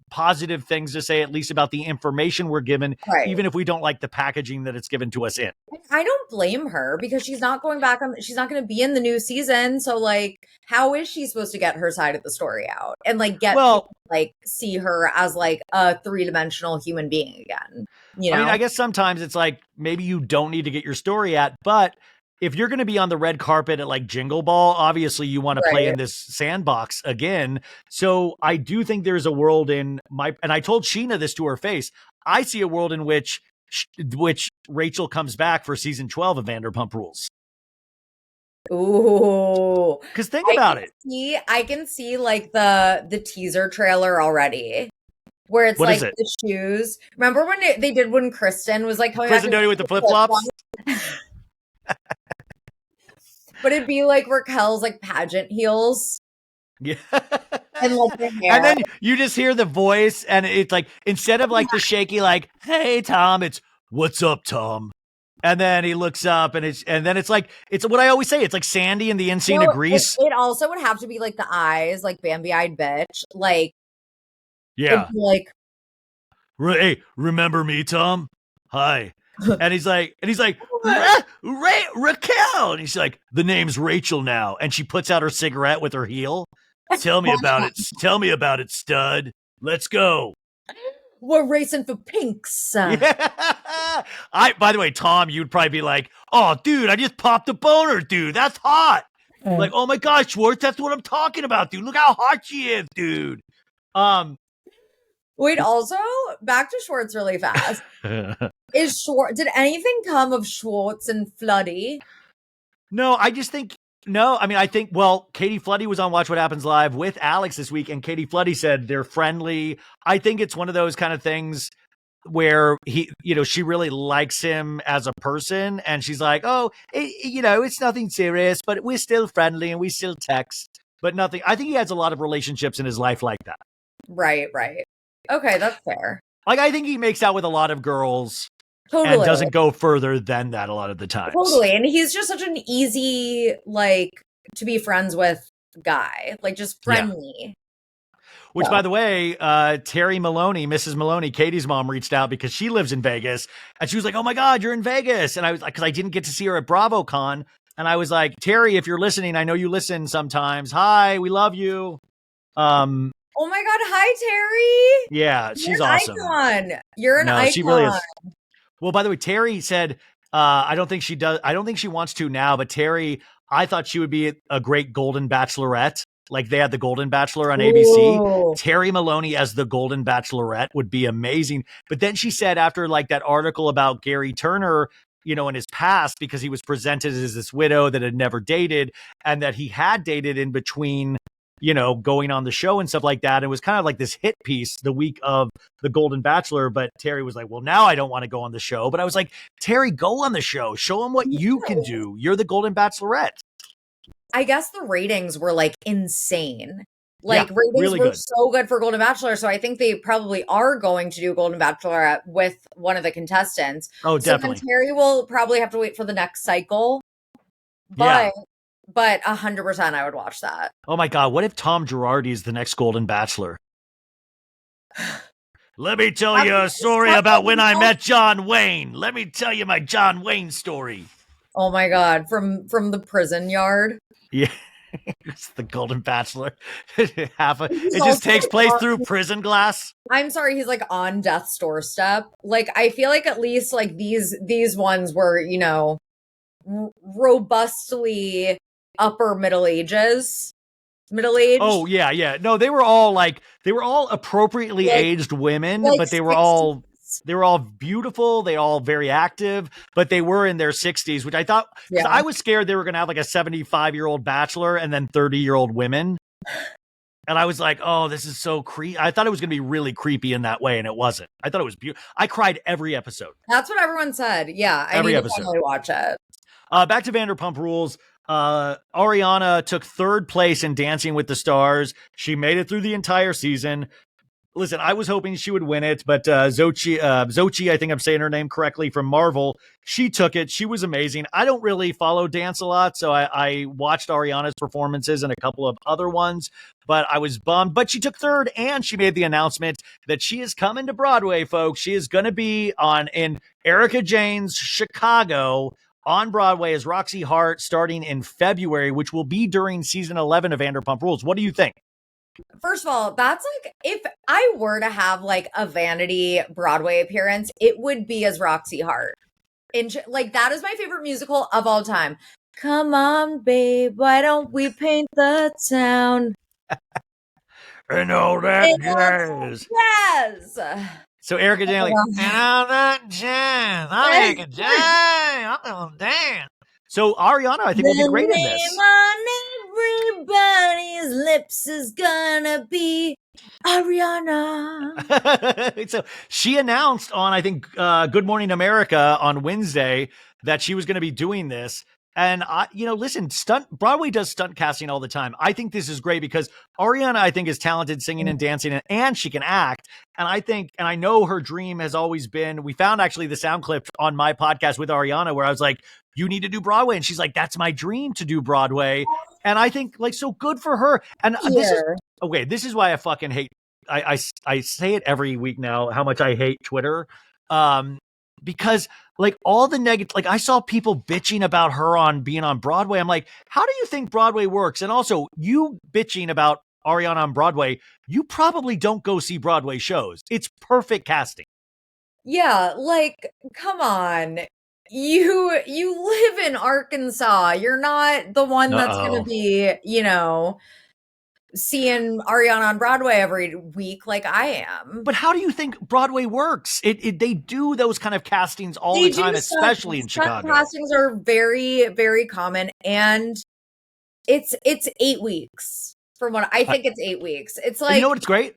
positive things to say, at least about the information we're given, even if we don't like the packaging that it's given to us in. I don't blame her because she's not going back on, she's not going to be in the new season. So like, how is she supposed to get her side of the story out and like people, like see her as like a 3-dimensional human being again? You know? I mean, I guess sometimes it's like, maybe you don't need to get your story out, but if you're going to be on the red carpet at like Jingle Ball, obviously you want to play in this sandbox again. So I do think there's a world and I told Scheana this to her face. I see a world in which Rachel comes back for season 12 of Vanderpump Rules. Ooh. Because think about it. I can see like the teaser trailer already. Where it's like the shoes. Remember when Kristen was like coming back with the flip-flops? But it'd be like Raquel's like pageant heels. Yeah. And like the hair. And then you just hear the voice and it's like, instead of like the shaky, like, hey, Tom, it's what's up, Tom? And then he looks up and then it's what I always say. It's like Sandy in the end scene of Grease. It also would have to be like the eyes, like Bambi-eyed bitch. Like, yeah. Like, hey, remember me, Tom? Hi. And he's like, Raquel. And he's like, the name's Rachel now. And she puts out her cigarette with her heel. Tell me about it. Tell me about it, stud. Let's go. We're racing for pinks. Yeah. By the way, Tom, you'd probably be like, oh, dude, I just popped a boner, dude. That's hot. Like, oh my God, Schwartz, that's what I'm talking about, dude. Look how hot she is, dude. Wait, also, back to Schwartz really fast. Did anything come of Schwartz and Floody? No, I think, Katie Floody was on Watch What Happens Live with Alex this week, and Katie Floody said they're friendly. I think it's one of those kind of things where she really likes him as a person, and she's like, oh, it's nothing serious, but we're still friendly and we still text, but nothing. I think he has a lot of relationships in his life like that. Right. Okay, that's fair. Like, I think he makes out with a lot of girls. Totally. And doesn't go further than that a lot of the time. Totally. And he's just such an easy, like, to be friends with guy. Like, just friendly. Yeah. Which, by the way, Terry Maloney, Mrs. Maloney, Katie's mom, reached out because she lives in Vegas. And she was like, oh my God, you're in Vegas. And I was like, because I didn't get to see her at BravoCon. And I was like, Terry, if you're listening, I know you listen sometimes. Hi, we love you. Oh my God, hi, Terry. Yeah, she's awesome. Icon. You're an icon. She really is. Well, by the way, Terry said, I don't think she does. I don't think she wants to now, but Terry, I thought she would be a great Golden Bachelorette. Like they had the Golden Bachelor on ABC. Ooh. Terry Maloney as the Golden Bachelorette would be amazing. But then she said after like that article about Gary Turner, in his past, because he was presented as this widow that had never dated and that he had dated in between, going on the show and stuff like that. It was kind of like this hit piece the week of the Golden Bachelor. But Terry was like, well, now I don't want to go on the show. But I was like, Terry, go on the show. Show him what you can do. You're the Golden Bachelorette. I guess the ratings were like insane. Like ratings really were good. So good for Golden Bachelor. So I think they probably are going to do Golden Bachelorette with one of the contestants. Oh, definitely. So then Terry will probably have to wait for the next cycle. But 100% I would watch that. Oh my God. What if Tom Girardi is the next Golden Bachelor? Let me tell you a story about when I met John Wayne. Let me tell you my John Wayne story. Oh my God, from the prison yard. Yeah, it's the Golden Bachelor. It just takes place through prison glass. I'm sorry, he's like on death's doorstep. Like, I feel like at least like these ones were, you know, robustly upper middle age. Oh yeah. No, they were all appropriately aged women, but they were 60s. all beautiful. They all very active, but they were in their 60s, which I thought, because I was scared they were going to have like a 75-year-old bachelor and then 30-year-old women. And I was like, oh, this is so creepy. I thought it was going to be really creepy in that way, and it wasn't. I thought it was beautiful. I cried every episode. That's what everyone said. Yeah, I need to finally watch it. Back to Vanderpump Rules. Ariana took third place in Dancing with the Stars. She made it through the entire season. Listen, I was hoping she would win it, but Xochitl, I think I'm saying her name correctly, from Marvel, she took it. She was amazing. I don't really follow dance a lot, so I watched Ariana's performances and a couple of other ones, but I was bummed. But she took third, and she made the announcement that she is coming to Broadway, folks. She is going to be in Erika Jayne's Chicago on Broadway as Roxy Hart starting in February, which will be during season 11 of Vanderpump Rules. What do you think? First of all, that's like, if I were to have like a vanity Broadway appearance, it would be as Roxy Hart. And like, that is my favorite musical of all time. Come on, babe, why don't we paint the town? And all that jazz. Yes. So Erika Jayne, like, and all that jazz. I'm Erika Jayne. I'm gonna dance. So Ariana, I think, will be great in this. On everybody's lips is gonna be Ariana. So she announced on, I think, Good Morning America on Wednesday that she was going to be doing this. And listen, Broadway does stunt casting all the time. I think this is great because Ariana, I think, is talented singing and dancing, and she can act. And I know her dream has always been, we found actually the sound clip on my podcast with Ariana where I was like, you need to do Broadway. And she's like, that's my dream, to do Broadway. And I think, like, so good for her. And this is why I fucking hate, I say it every week now, how much I hate Twitter. Because like all the negative, like I saw people bitching about her on being on Broadway. I'm like, how do you think Broadway works? And also, you bitching about Ariana on Broadway, you probably don't go see Broadway shows. It's perfect casting. Yeah, like, come on. You live in Arkansas. You're not the one that's going to be, seeing Ariana on Broadway every week like I am. But how do you think Broadway works? They do those kind of castings all the time, especially in Chicago. Castings are very, very common, and it's 8 weeks. From what I think, it's 8 weeks. It's like, you know what's great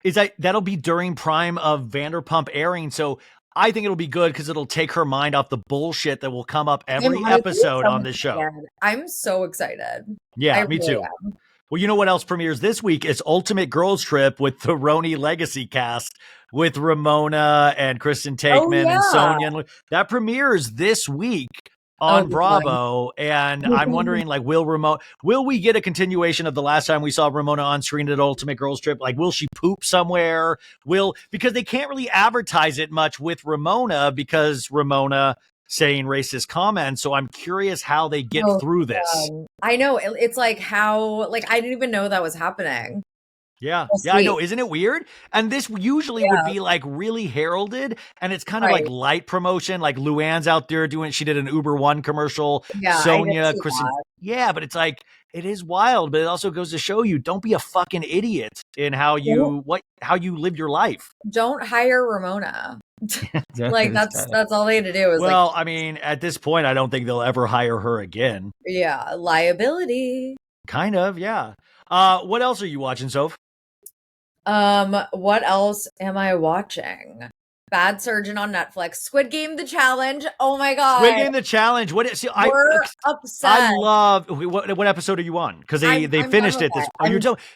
is that'll be during prime of Vanderpump airing, so I think it'll be good because it'll take her mind off the bullshit that will come up every episode on this show. I'm so excited. Yeah, me too. Well, you know what else premieres this week? It's Ultimate Girls Trip with the Roni Legacy cast with Ramona and Kristen Takeman and Sonia. That premieres this week on Bravo. And I'm wondering, like, will we get a continuation of the last time we saw Ramona on screen at Ultimate Girls Trip? Like, will she poop somewhere? Because they can't really advertise it much with Ramona because Ramona saying racist comments. So I'm curious how they get through this. I know. It's like how, like, I didn't even know that was happening. Yeah. Yeah, I know. Isn't it weird? And this usually would be like really heralded, and it's kind of like light promotion. Like Luann's out there she did an Uber One commercial. Yeah. Sonia, Kristen. Yeah, but it's like, it is wild, but it also goes to show you, don't be a fucking idiot in how you live your life. Don't hire Ramona. Like that's all they had to do. Is I mean, at this point, I don't think they'll ever hire her again. Yeah, liability. Kind of, yeah. What else are you watching, Soph? What else am I watching? Bad Surgeon on Netflix. Squid Game the Challenge. Oh my god. Squid Game the Challenge. We're upset. I love. What episode are you on? Because they finished it.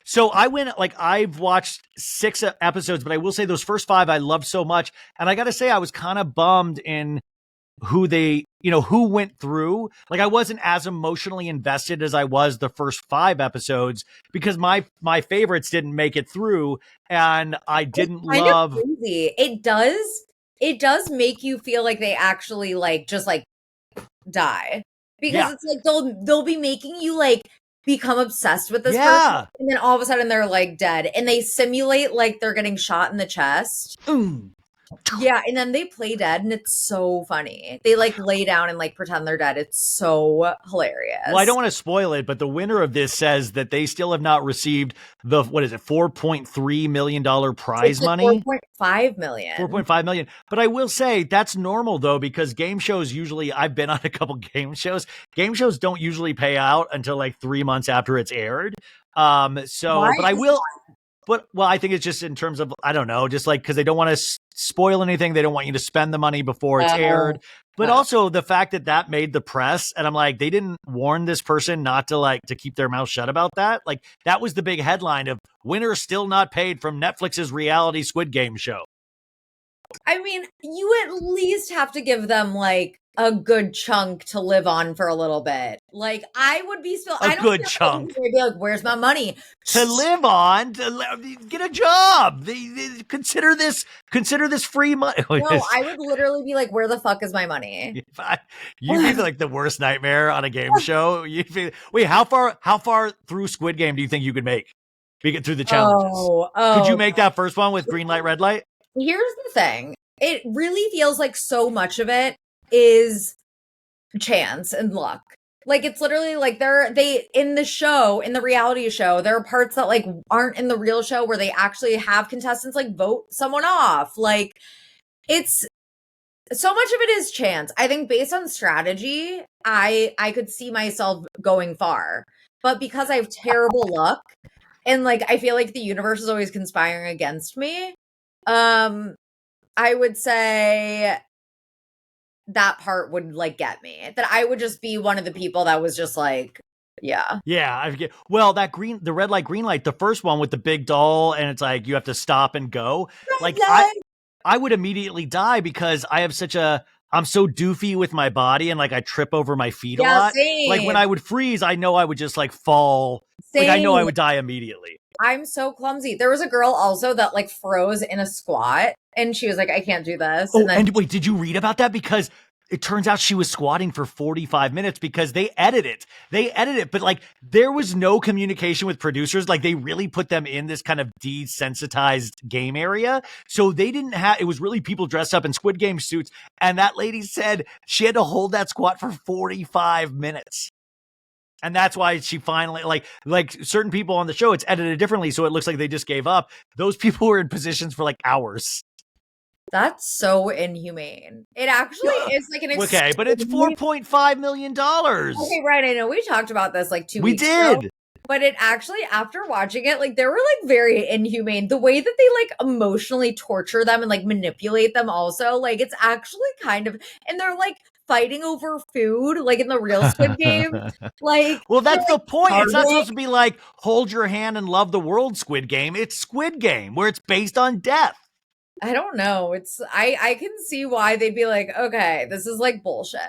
So I went, like, I've watched 6 episodes, but I will say those first 5 I loved so much, and I got to say I was kind of bummed in who they, who went through. Like I wasn't as emotionally invested as I was the first 5 episodes because my favorites didn't make it through, and I didn't love. Crazy. It does make you feel like they actually just die, because it's like they'll be making you become obsessed with this person, and then all of a sudden they're dead, and they simulate they're getting shot in the chest. Yeah, and then they play dead, and it's so funny. They lay down and pretend they're dead. It's so hilarious. Well, I don't want to spoil it, but the winner of this says that they still have not received the $4.3 million prize money. $4.5 million. $4.5 million. But I will say that's normal though, because game shows usually, I've been on a couple game shows. Game shows don't usually pay out until 3 months after it's aired. Why? But I will. But, I think it's just in terms of, I don't know, just because they don't want to spoil anything. They don't want you to spend the money before it's aired. But also the fact that made the press, and I'm like, they didn't warn this person not to keep their mouth shut about that. That was the big headline of winner still not paid from Netflix's reality Squid Game show. I mean, you at least have to give them a good chunk to live on for a little bit. I would be still a good chunk. I'd be where's my money to live on? To get a job. They consider this free money. No, I would literally be where the fuck is my money? You'd be the worst nightmare on a game show. Wait, how far through Squid Game do you think you could make? We get through the challenges. Could you make that first one with green light, red light? Here's the thing. It really feels like so much of it is chance and luck. It's literally they in the reality show, there are parts that aren't in the real show where they actually have contestants vote someone off. It's so much of it is chance. I think based on strategy, I could see myself going far. But because I have terrible luck and I feel like the universe is always conspiring against me, I would say that part would get me. That I would just be one of the people that was just yeah. Yeah, I forget. Well, the red light, green light, the first one with the big doll, and it's you have to stop and go. I would immediately die because I have I'm so doofy with my body, and I trip over my feet a lot. Same. When I would freeze, I know I would just fall. Same. I know I would die immediately. I'm so clumsy. There was a girl also that froze in a squat, and she was I can't do this. And wait, did you read about that? Because it turns out she was squatting for 45 minutes because they edit it. But there was no communication with producers. They really put them in this kind of desensitized game area. So they didn't it was really people dressed up in Squid Game suits. And that lady said she had to hold that squat for 45 minutes. And that's why she finally, certain people on the show, it's edited differently, so it looks like they just gave up. Those people were in positions for hours. That's so inhumane. It actually is an okay, but it's $4.5 million. Okay, right. I know we talked about this 2 weeks ago. We did. But it actually, after watching it, they were very inhumane. The way that they emotionally torture them and manipulate them also, it's actually kind of, and they're fighting over food, in the real Squid Game. Well, that's the point. It's not supposed to be hold your hand and love the world Squid Game. It's Squid Game, where it's based on death. I don't know. I can see why they'd be okay, this is bullshit.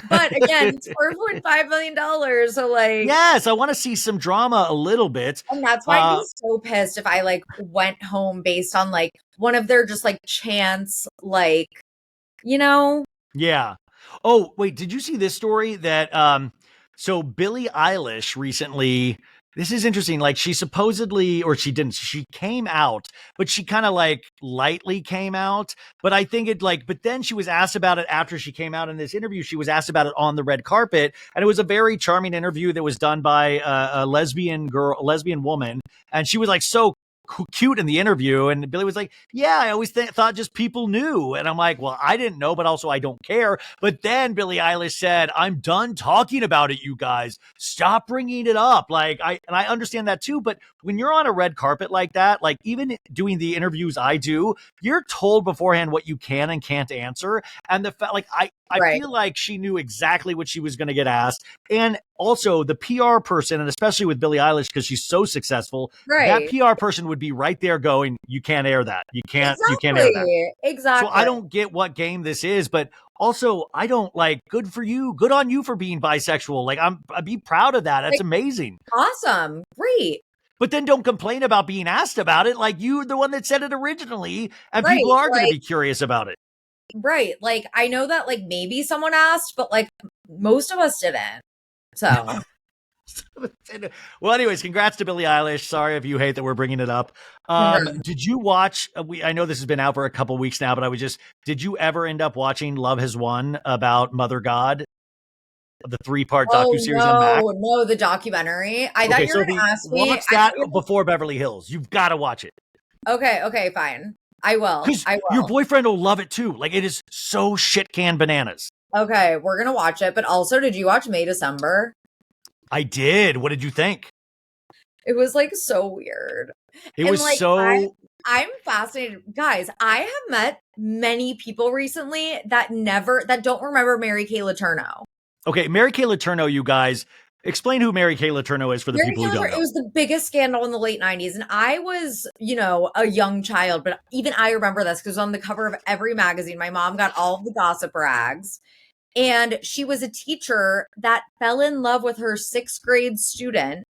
But again, it's $4.5 million. So yes, I want to see some drama a little bit. And that's why I'd be so pissed if I went home based on one of their just chance, Yeah. Oh, wait, did you see this story that so Billie Eilish recently, this is interesting, she supposedly, or she didn't, she came out, but she kind of lightly came out, but I think but then she was asked about it after she came out in this interview. She was asked about it on the red carpet, and it was a very charming interview that was done by a lesbian woman, and she was so cute in the interview, and Billie was yeah, I always thought just people knew, and I'm well, I didn't know, but also I don't care. But then Billie Eilish said, I'm done talking about it, you guys, stop bringing it up. I understand that too, but when you're on a red carpet like that, even doing the interviews I do, you're told beforehand what you can and can't answer, and the fact I feel like she knew exactly what she was going to get asked. And also the PR person, and especially with Billie Eilish, because she's so successful, that PR person would be right there going, you can't air that. You can't air that. Exactly. So I don't get what game this is, but also I don't like, good for you. Good on you for being bisexual. Like I'd be proud of that. That's amazing. Awesome. Great. But then don't complain about being asked about it. Like you're the one that said it originally, and people are going to be curious about it. Right. Like I know that like maybe someone asked, but like most of us didn't. So. Well, anyways, congrats to Billie Eilish. Sorry if you hate that we're bringing it up. Did you watch, I know this has been out for a couple weeks now, but did you ever end up watching Love Has Won about Mother God? The 3-part docuseries on Max? No, the documentary. I thought you were going to ask me. Watch that before Beverly Hills. You've got to watch it. Okay, fine. I will. Your boyfriend will love it too. Like it is so shit can bananas. Okay, we're going to watch it. But also, did you watch May December? I did. What did you think? It was like so weird. It was like, so. I'm fascinated. Guys, I have met many people recently that don't remember Mary Kay Letourneau. Okay, Mary Kay Letourneau, you guys, explain who Mary Kay Letourneau is for the people who don't know. It was the biggest scandal in the late 90s. And I was, a young child, but even I remember this because on the cover of every magazine, my mom got all of the gossip rags. And she was a teacher that fell in love with her 6th grade student.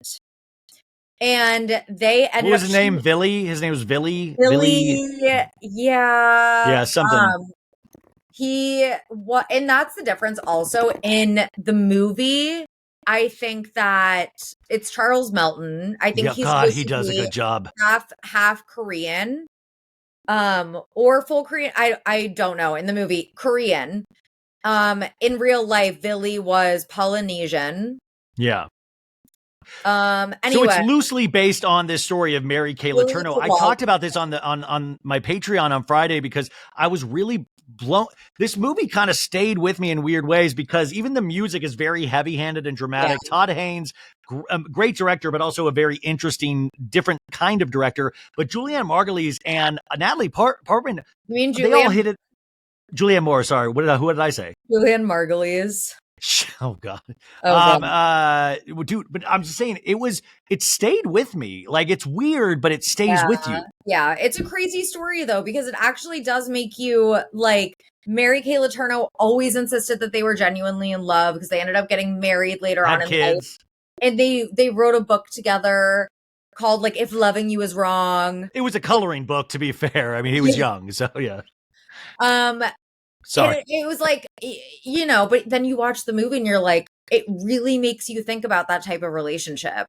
And they ended up... What was his name? Billy? His name was Billy? Billy, yeah. Yeah, something. And that's the difference also in the movie. I think that it's Charles Melton. I think he does a good job. Half Korean, or full Korean. I don't know. In the movie, Korean. In real life, Billy was Polynesian. Yeah. Anyway, so it's loosely based on this story of Mary Kay Letourneau. I talked about this on my Patreon on Friday because I was really blown. This movie kind of stayed with me in weird ways because even the music is very heavy-handed and dramatic. Yeah. Todd Haynes, great director, but also a very interesting, different kind of director. But Julianne Margulies and Natalie Portman, they all hit it. Julianne Moore, sorry. Who did I say? Julianne Margulies. Oh God. Dude, but I'm just saying it stayed with me. Like it's weird, but it stays with you. Yeah. It's a crazy story though, because it actually does make you like Mary Kay Letourneau always insisted that they were genuinely in love because they ended up getting married later on in life. And they wrote a book together called like If Loving You Is Wrong. It was a coloring book, to be fair. I mean, he was young, so yeah. Sorry. It was like, but then you watch the movie and you're like, it really makes you think about that type of relationship.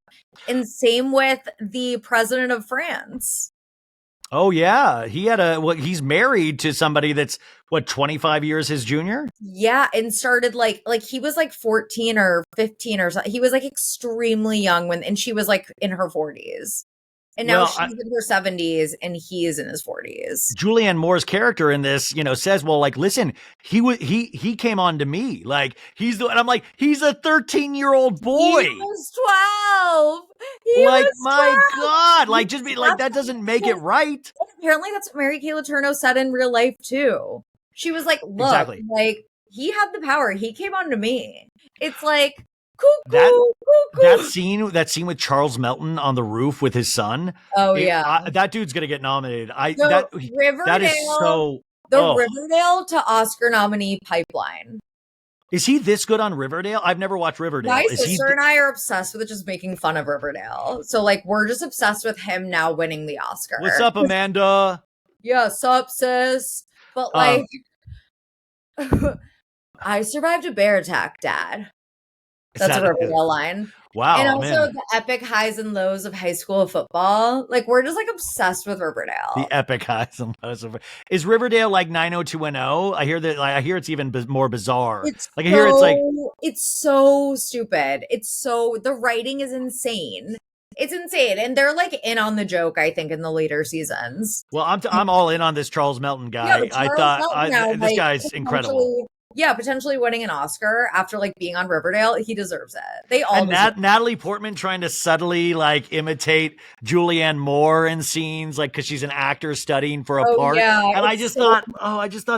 And same with the president of France. Oh, yeah. He's married to somebody that's 25 years his junior? Yeah. And started like he was like 14 or 15 or something. He was like extremely young and she was like in her 40s. And now she's in her 70s and he is in his 40s. Julianne Moore's character in this, says, well, like, listen, he came on to me. Like, and I'm like, he's a 13-year-old boy. He was 12. My God. Like, just be like, that doesn't make it right. Apparently that's what Mary Kay Letourneau said in real life, too. She was like, look, like, he had the power. He came on to me. It's like, that scene with Charles Melton on the roof with his son. Oh yeah, that dude's gonna get nominated. Riverdale, that is so Riverdale to Oscar nominee pipeline. Is he this good on Riverdale? I've never watched Riverdale. My sister and I are obsessed with just making fun of Riverdale. So like we're just obsessed with him now winning the Oscar. What's up, Amanda? Yeah, sup, sis. But like, I survived a bear attack, Dad. That's a Riverdale line. Wow. And also the epic highs and lows of high school football. Like, we're just like obsessed with Riverdale. The epic highs and lows of Is Riverdale like 90210? I hear it's even more bizarre. It's so stupid. The writing is insane. It's insane. And they're like in on the joke, I think, in the later seasons. Well, I'm all in on this Charles Melton guy. This guy's incredible. Yeah, potentially winning an Oscar after like being on Riverdale. He deserves it. They all deserve Natalie Portman trying to subtly like imitate Julianne Moore in scenes, like because she's an actor studying for a part. Yeah, and I just thought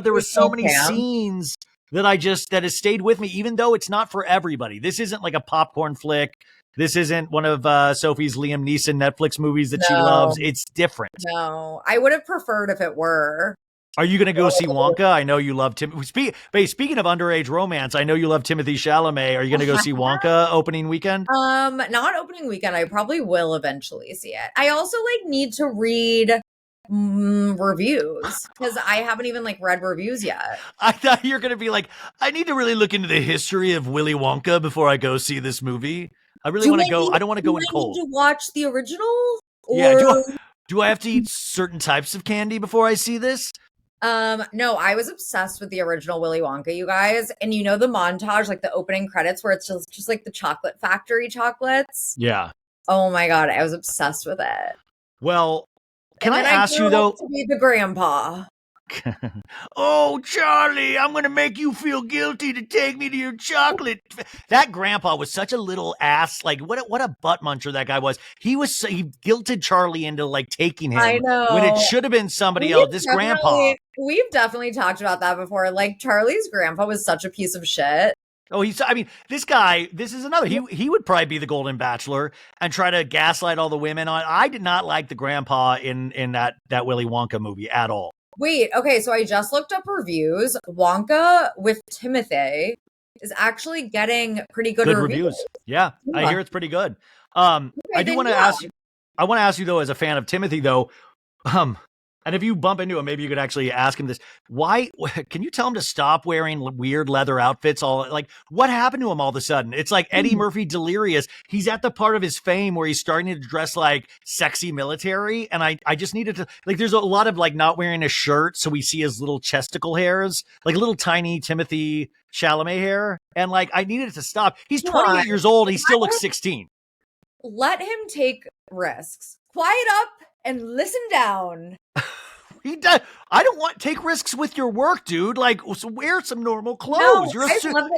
there were so many scenes that has stayed with me, even though it's not for everybody. This isn't like a popcorn flick. This isn't one of Sophie's Liam Neeson Netflix movies that she loves. It's different. No, I would have preferred if it were. Are you going to go see Wonka? I know you love Tim. Speaking of underage romance, I know you love Timothy Chalamet. Are you going to go see Wonka opening weekend? Not opening weekend. I probably will eventually see it. I also need to read reviews because I haven't even read reviews yet. I thought you were going to be like, I need to really look into the history of Willy Wonka before I go see this movie. I really want to go. I don't want to go in cold. Need to watch the original? Or... Yeah. Do I have to eat certain types of candy before I see this? No, I was obsessed with the original Willy Wonka, you guys. And the montage, the opening credits where it's just the chocolate factory chocolates. Yeah. Oh my God. I was obsessed with it. Well, can I ask you though? To be the grandpa. Oh, Charlie, I'm going to make you feel guilty to take me to your chocolate. That grandpa was such a little ass. What a butt muncher that guy was. He guilted Charlie into taking him. I know. When it should have been somebody else. This grandpa. We've definitely talked about that before. Charlie's grandpa was such a piece of shit. Oh, this guy, this is another. He would probably be the Golden Bachelor and try to gaslight all the women on. I did not like the grandpa in that Willy Wonka movie at all. Wait, okay, so I just looked up reviews. Wonka with Timothy is actually getting pretty good reviews. Yeah, I hear it's pretty good. I do want to ask you. I want to ask you though, as a fan of Timothy, though, and if you bump into him, maybe you could actually ask him this. Why can you tell him to stop wearing weird leather outfits? What happened to him all of a sudden? It's like Eddie Murphy delirious. He's at the part of his fame where he's starting to dress like sexy military. And I just needed to there's a lot of not wearing a shirt. So we see his little chesticle hairs, little tiny Timothy Chalamet hair. And I needed it to stop. He's 28 years old. He still looks 16. Let him take risks. Quiet up and listen down. He does. I don't want take risks with your work, dude. So wear some normal clothes. No, you're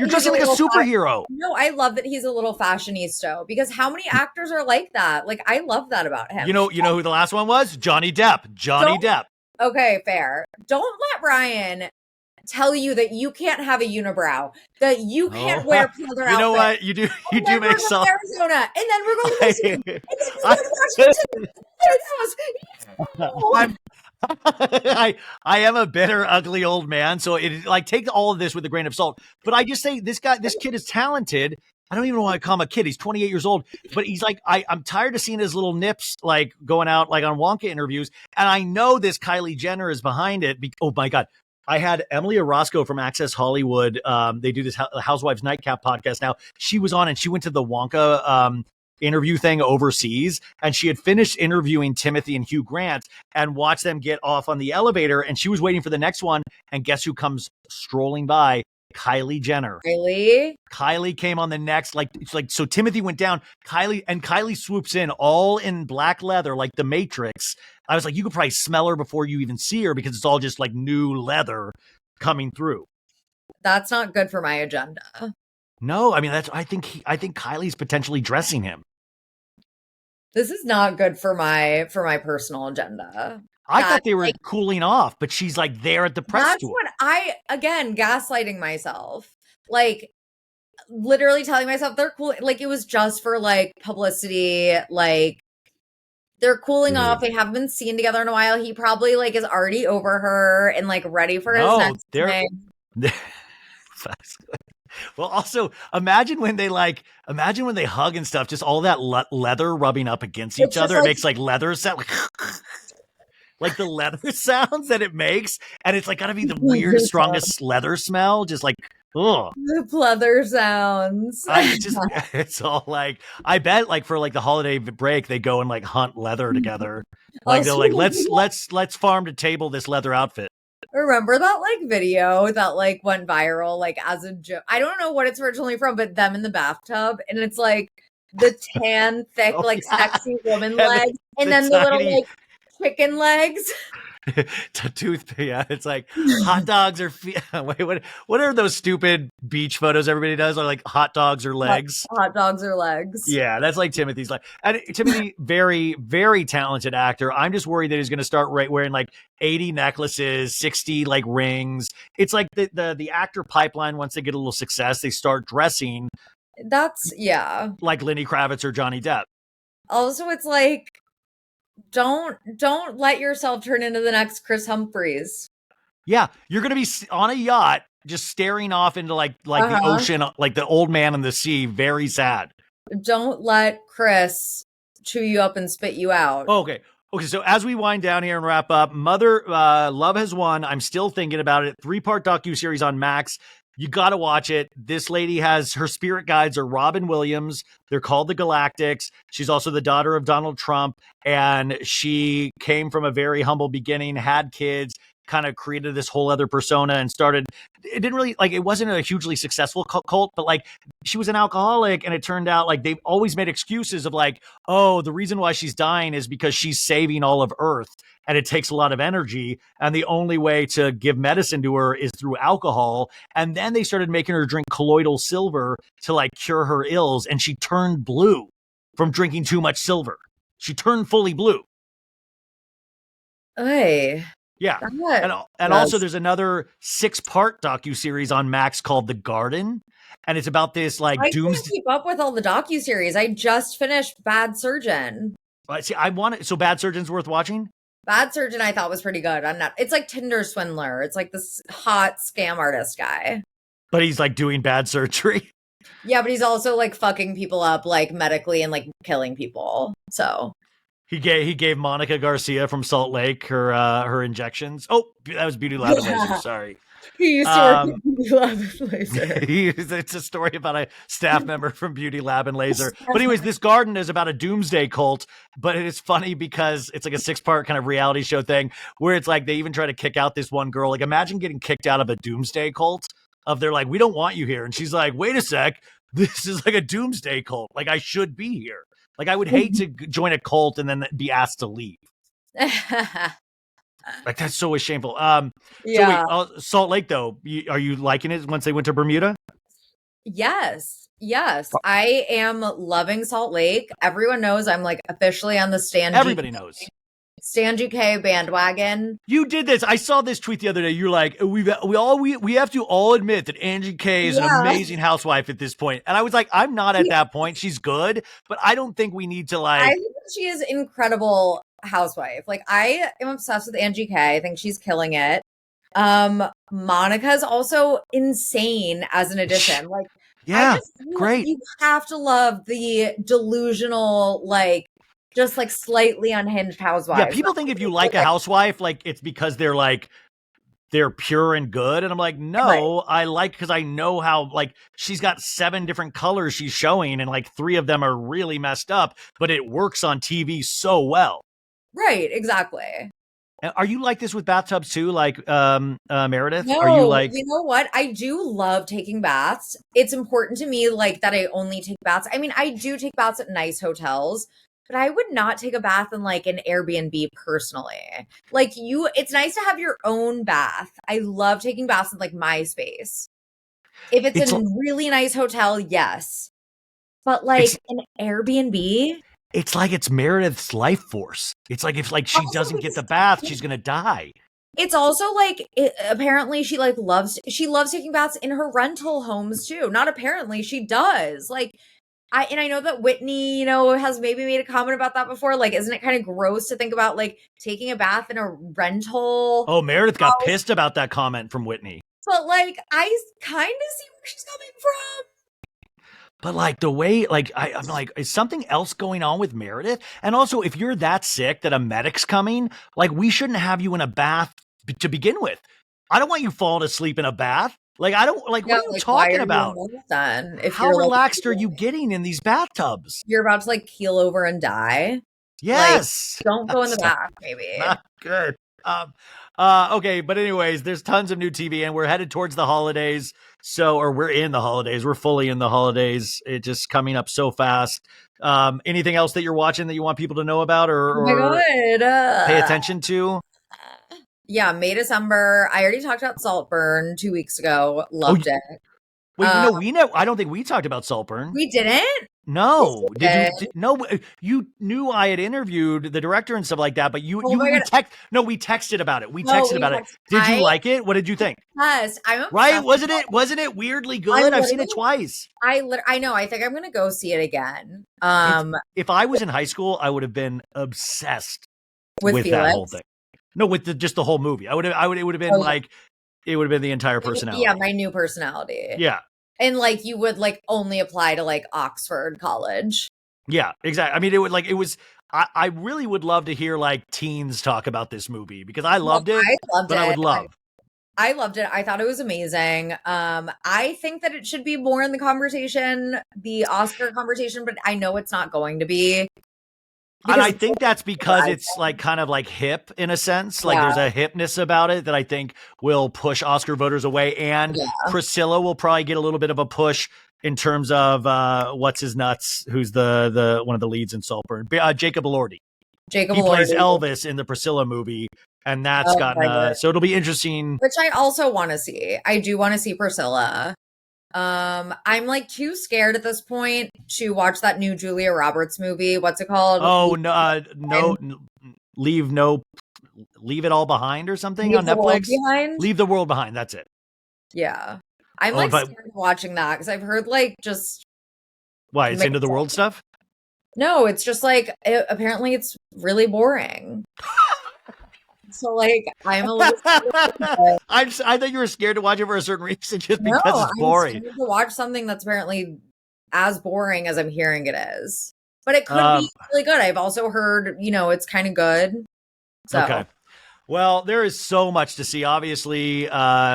dressing like a superhero. No, I love that he's a little fashionista because how many actors are like that? I love that about him. You know who the last one was? Johnny Depp. Depp. Okay, fair. Don't let Ryan tell you that you can't have a unibrow, that you can't wear pleather outfits. You know what? You do make some. Arizona, and then we're going to Michigan, and then we're going to Washington. I am a bitter, ugly old man, so it take all of this with a grain of salt. But I just say this kid is talented. I don't even want to call him a kid. He's 28 years old, but he's I'm tired of seeing his little nips going out on Wonka interviews, and I know this Kylie Jenner is behind it. Oh my God. I had Emily Orozco from Access Hollywood. They do this Housewives Nightcap podcast now. She was on and she went to the Wonka interview thing overseas, and she had finished interviewing Timothy and Hugh Grant and watched them get off on the elevator, and she was waiting for the next one, and guess who comes strolling by? Kylie Jenner. Really? Kylie came on the next, so Timothy went down, Kylie swoops in all in black leather, like the Matrix. I was like, you could probably smell her before you even see her because it's all just new leather coming through. That's not good for my agenda. No, I think Kylie's potentially dressing him. This is not good for my personal agenda. I thought they were cooling off, but she's there at the press tour. That's what again, gaslighting myself. Literally telling myself they're cool. It was just for publicity. They're cooling off. They haven't been seen together in a while. He probably is already over her and ready for his next thing. Well, also imagine when they hug and stuff, just all that leather rubbing up against each other. It makes leather sound the leather sounds that it makes. And it's gotta be the weird, strongest leather smell. Just ugh. The pleather sounds. It's all I bet for the holiday break, they go and hunt leather together. They're let's farm to table this leather outfit. Remember that video that went viral as a joke? I don't know what it's originally from, but them in the bathtub, and it's the tan, thick, sexy woman legs, and then the little chicken legs. Tooth, yeah, it's like hot dogs or wait, what are those stupid beach photos everybody does? Are like hot dogs or legs? Hot dogs or legs. Yeah, that's like Timothy's like. And Timothy, very, very talented actor. I'm just worried that he's going to start wearing like 80 necklaces, 60 like rings. It's like the actor pipeline. Once they get a little success, they start dressing. That's like Lenny Kravitz or Johnny Depp. Also, it's like, don't let yourself turn into the next Chris Humphries. Yeah, you're gonna be on a yacht, just staring off into like the ocean, like the old man in the sea. Very sad. Don't let Chris chew you up and spit you out. Okay. So as we wind down here and wrap up, Mother Love Has Won. I'm still thinking about it. 3-part docuseries on Max. You got to watch it. This lady has her spirit guides are Robin Williams. They're called the Galactics. She's also the daughter of Donald Trump. And she came from a very humble beginning, had kids, kind of created this whole other persona and started. It didn't really it wasn't a hugely successful cult, but like she was an alcoholic. And it turned out like they've always made excuses of like, oh, the reason why she's dying is because she's saving all of Earth. And it takes a lot of energy. And the only way to give medicine to her is through alcohol. And then they started making her drink colloidal silver to like cure her ills. And she turned blue from drinking too much silver. She turned fully blue. Hey. Yeah. And also there's another 6-part docuseries on Max called The Garden. And it's about this like I can't keep up with all the docuseries. I just finished Bad Surgeon. See, so Bad Surgeon's worth watching? Bad Surgeon I thought was pretty good. It's like Tinder Swindler. It's like this hot scam artist guy. But he's like doing bad surgery. Yeah, but he's also like fucking people up like medically and like killing people. So he gave Monica Garcia from Salt Lake her injections. Oh, that was Beauty Lab and Laser. Sorry. He used to work at Beauty Lab and Laser. It's a story about a staff member from Beauty Lab and Laser. But anyways, this garden is about a doomsday cult, but it is funny because it's like a 6-part kind of reality show thing where it's like they even try to kick out this one girl. Like imagine getting kicked out of a doomsday cult of they're like, we don't want you here. And she's like, wait a sec, this is like a doomsday cult. Like I should be here. Like I would hate to join a cult and then be asked to leave. Like that's so shameful. Yeah. So wait, Salt Lake though, are you liking it once they went to Bermuda? Yes. I am loving Salt Lake. Everyone knows I'm like officially on the Everybody knows. Stan GK bandwagon. You did this. I saw this tweet the other day. You're like, we have to all admit that Angie K is an amazing housewife at this point. And I was like, I'm not at that point. She's good, but I don't think we need to like. I think she is incredible housewife. Like I am obsessed with Angie K. I think she's killing it. Monica's also insane as an addition. Like, yeah, great. You have to love the delusional, like, just like slightly unhinged housewife. Yeah, people think if you like a housewife, like it's because they're pure and good. And I'm like, no, right. Because I know how, like, she's got 7 different colors she's showing, and like 3 of them are really messed up, but it works on TV so well. Right, exactly. Are you like this with bathtubs too, like Meredith? No, are you like? You know what? I do love taking baths. It's important to me, like, that I only take baths. I mean, I do take baths at nice hotels, but I would not take a bath in like an Airbnb personally. Like it's nice to have your own bath. I love taking baths in like my space. If it's a really nice hotel, yes. But like an Airbnb, it's like it's Meredith's life force. It's like if like she doesn't get the bath, she's gonna die. It's also like apparently she loves taking baths in her rental homes too. Not apparently, she does. Like I know that Whitney, has maybe made a comment about that before. Like, isn't it kind of gross to think about like taking a bath in a rental? Oh, Meredith got pissed about that comment from Whitney. But like, I kind of see where she's coming from. But like the way, like I'm like, is something else going on with Meredith? And also, if you're that sick that a medic's coming, like we shouldn't have you in a bath to begin with. I don't want you falling asleep in a bath. Like, I don't like, what are you talking about? Then, how relaxed are you getting in these bathtubs? You're about to like keel over and die. Yes. Like, don't go in the bath, maybe. Not good. Okay. But anyways, there's tons of new TV and we're headed towards the holidays. Or we're in the holidays. We're fully in the holidays. It's just coming up so fast. Anything else that you're watching that you want people to know about or oh my God. pay attention to? Yeah, May, December. I already talked about Saltburn 2 weeks ago. Loved it. Wait, no, we know. I don't think we talked about Saltburn. We didn't? No. Did you? No, you knew I had interviewed the director and stuff like that, but we texted about it. We texted about it. Did you like it? What did you think? Yes, I'm right. Wasn't it weirdly good? I've seen it twice. I know. I think I'm gonna go see it again. If I was in high school, I would have been obsessed with that whole thing. No, with just the whole movie. It would have been like. It would have been the entire personality. Yeah, my new personality. Yeah. And like you would like only apply to like Oxford College. Yeah, exactly. I mean, I really would love to hear like teens talk about this movie because I loved it. I would love. I loved it. I thought it was amazing. I think that it should be more in the conversation, the Oscar conversation, but I know it's not going to be. And I think that's because it's like kind of like hip in a sense. Like there's a hipness about it that I think will push Oscar voters away. And Priscilla will probably get a little bit of a push in terms of what's his nuts, who's the one of the leads in Saltburn, Jacob Elordi. He plays Elvis in the Priscilla movie, and that's gotten so it'll be interesting. Which I also want to see. I do want to see Priscilla. I'm like too scared at this point to watch that new Julia Roberts movie. What's it called? Oh, leave it all behind or something on Netflix. Leave the world behind. That's it. Yeah, I'm scared of watching that because I've heard like just why it's into the world stuff. No, it's just like apparently it's really boring. So like I'm a little I thought you were scared to watch it for a certain reason just because it's boring. I'm scared to watch something that's apparently as boring as I'm hearing it is. But it could be really good. I've also heard, it's kind of good. So okay. Well, there is so much to see. Obviously,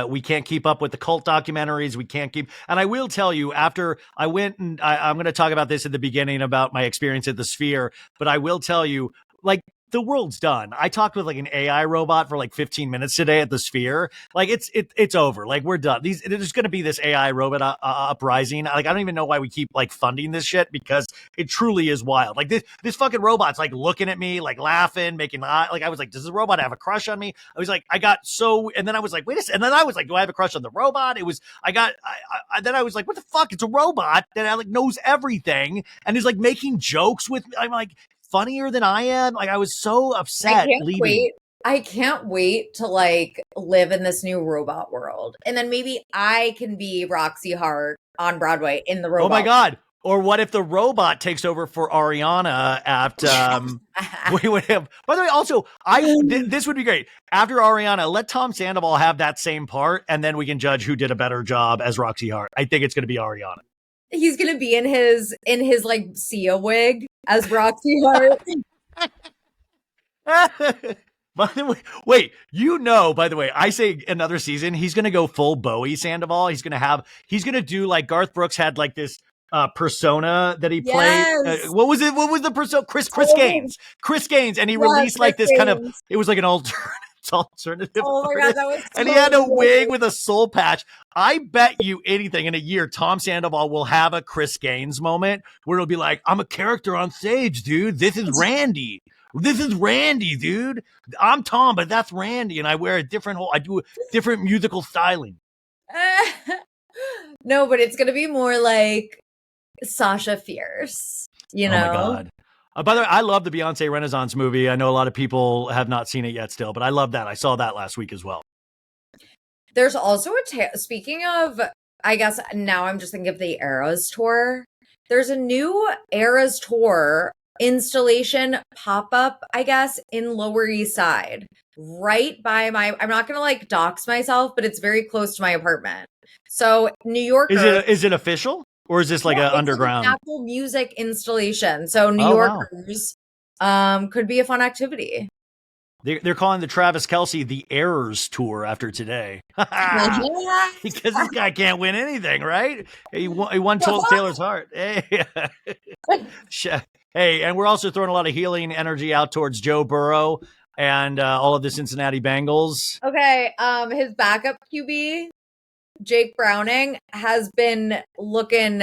we can't keep up with the cult documentaries. And I will tell you, after I went and I'm going to talk about this at the beginning about my experience at the Sphere, but I will tell you, like, the world's done. I talked with like an AI robot for like 15 minutes today at the Sphere. Like it's over. Like we're done. There's going to be this AI robot uprising. Like I don't even know why we keep like funding this shit because it truly is wild. Like this fucking robot's like looking at me, like laughing, making like I was like, does the robot have a crush on me? I was like, and then I was like, wait a second. And then I was like, do I have a crush on the robot? Then I was like, what the fuck? It's a robot that like knows everything and is like making jokes with me. I'm like, funnier than I am. Like I was so upset leaving. I can't wait to like live in this new robot world. And then maybe I can be Roxy Hart on Broadway in the robot. Oh my God. Or what if the robot takes over for Ariana at by the way, also this would be great. After Ariana, let Tom Sandoval have that same part and then we can judge who did a better job as Roxy Hart. I think it's gonna be Ariana. He's gonna be in his like Sia wig as Roxy Hart. By the way, wait, by the way, I say another season, he's gonna go full Bowie Sandoval. He's gonna do like Garth Brooks had like this persona that he played. What was it? What was the persona? Chris Gaines. Chris Gaines, and he released like this kind of. It was like an alternative. Oh my God, that was. And he had a wig with a soul patch. I bet you anything in a year, Tom Sandoval will have a Chris Gaines moment where it'll be like, I'm a character on stage, dude. This is Randy. This is Randy, dude. I'm Tom, but that's Randy. And I wear I do a different musical styling. No, but it's going to be more like Sasha Fierce, Oh my God. By the way, I love the Beyonce Renaissance movie. I know a lot of people have not seen it yet still, but I love that. I saw that last week as well. There's also speaking of, I guess now I'm just thinking of the Eras tour. There's a new Eras tour installation pop-up, I guess, in Lower East Side, right by I'm not going to like dox myself, but it's very close to my apartment. So New Yorkers. Is it official? Or is this like an underground Apple Music installation? So New Yorkers could be a fun activity. They're calling the Travis Kelce the Errors Tour after today. Because this guy can't win anything, right? He won Taylor's heart. Hey. Hey, and we're also throwing a lot of healing energy out towards Joe Burrow and all of the Cincinnati Bengals. Okay, his backup QB, Jake Browning, has been looking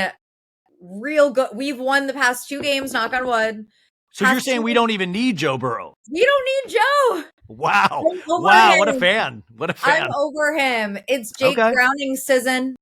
real good. We've won the past 2 games, knock on wood. So you're saying we don't even need Joe Burrow? We don't need Joe. Wow. I'm over Wow. him. What a fan. What a fan. I'm over him. It's Jake Browning season.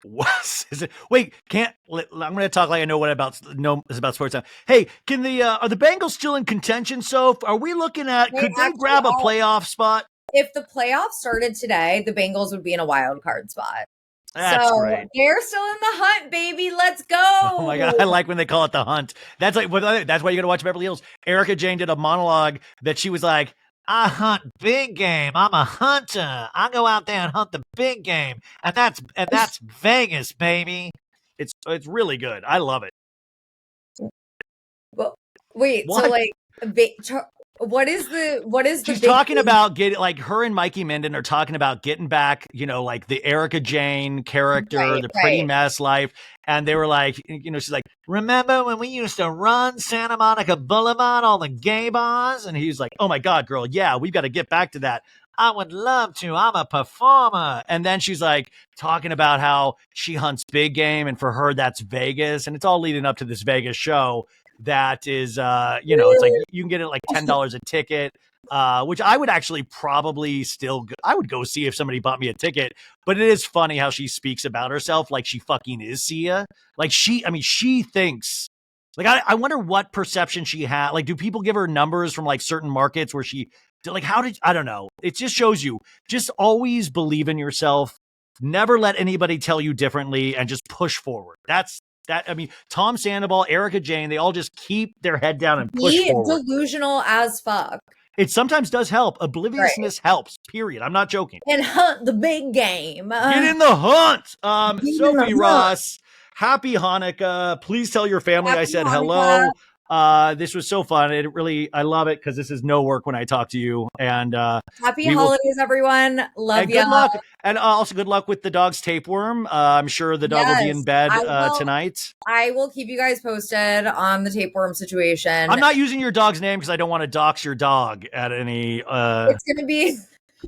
What is it? Wait, I'm going to talk like I know about sports now. Hey, are the Bengals still in contention? So are we looking at, could they grab a playoff spot? If the playoffs started today, the Bengals would be in a wild card spot. That's great. They're still in the hunt, baby. Let's go. Oh my God. I like when they call it the hunt. That's why you got to watch Beverly Hills. Erica Jane did a monologue that she was like, I hunt big game. I'm a hunter. I go out there and hunt the big game. And that's Vegas, baby. It's really good. I love it. Well, wait, what? So like what is the She's talking about getting, like, her and Mikey Minden are talking about getting back, like the Erica Jane character, the pretty mess life. And they were like, she's like, remember when we used to run Santa Monica Boulevard, all the gay bars? And he's like, oh my God, girl. Yeah, we've got to get back to that. I would love to. I'm a performer. And then she's like talking about how she hunts big game. And for her, that's Vegas. And it's all leading up to this Vegas show. That is, it's like you can get it like $10 a ticket, which I would actually probably I would go see if somebody bought me a ticket. But it is funny how she speaks about herself like she fucking is Sia. Like she thinks, like, I wonder what perception she had. Like, do people give her numbers from like certain markets where I don't know. It just shows you, just always believe in yourself. Never let anybody tell you differently and just push forward. Tom Sandoval, Erica Jane, they all just keep their head down and push forward. Delusional as fuck. It sometimes does help. Obliviousness helps, period. I'm not joking. And hunt the big game. Get in the hunt. Sophie Ross, happy Hanukkah. Please tell your family I said hello. This was so fun. I love it because this is no work when I talk to you. And happy holidays, everyone. Love you. Good luck. And also good luck with the dog's tapeworm. I'm sure the dog will be in bed tonight. I will keep you guys posted on the tapeworm situation. I'm not using your dog's name because I don't want to dox your dog at any. It's going to be,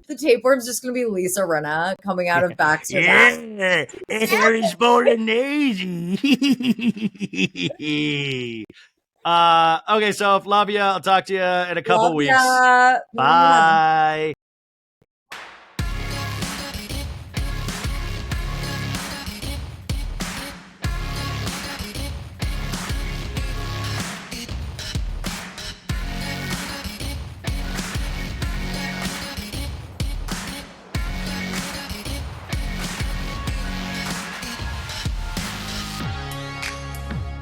the tapeworm's just going to be Lisa Rinna coming out of Baxter. Yeah, Harry's Bolognese. Okay, so love you. I'll talk to you in a couple weeks. Bye.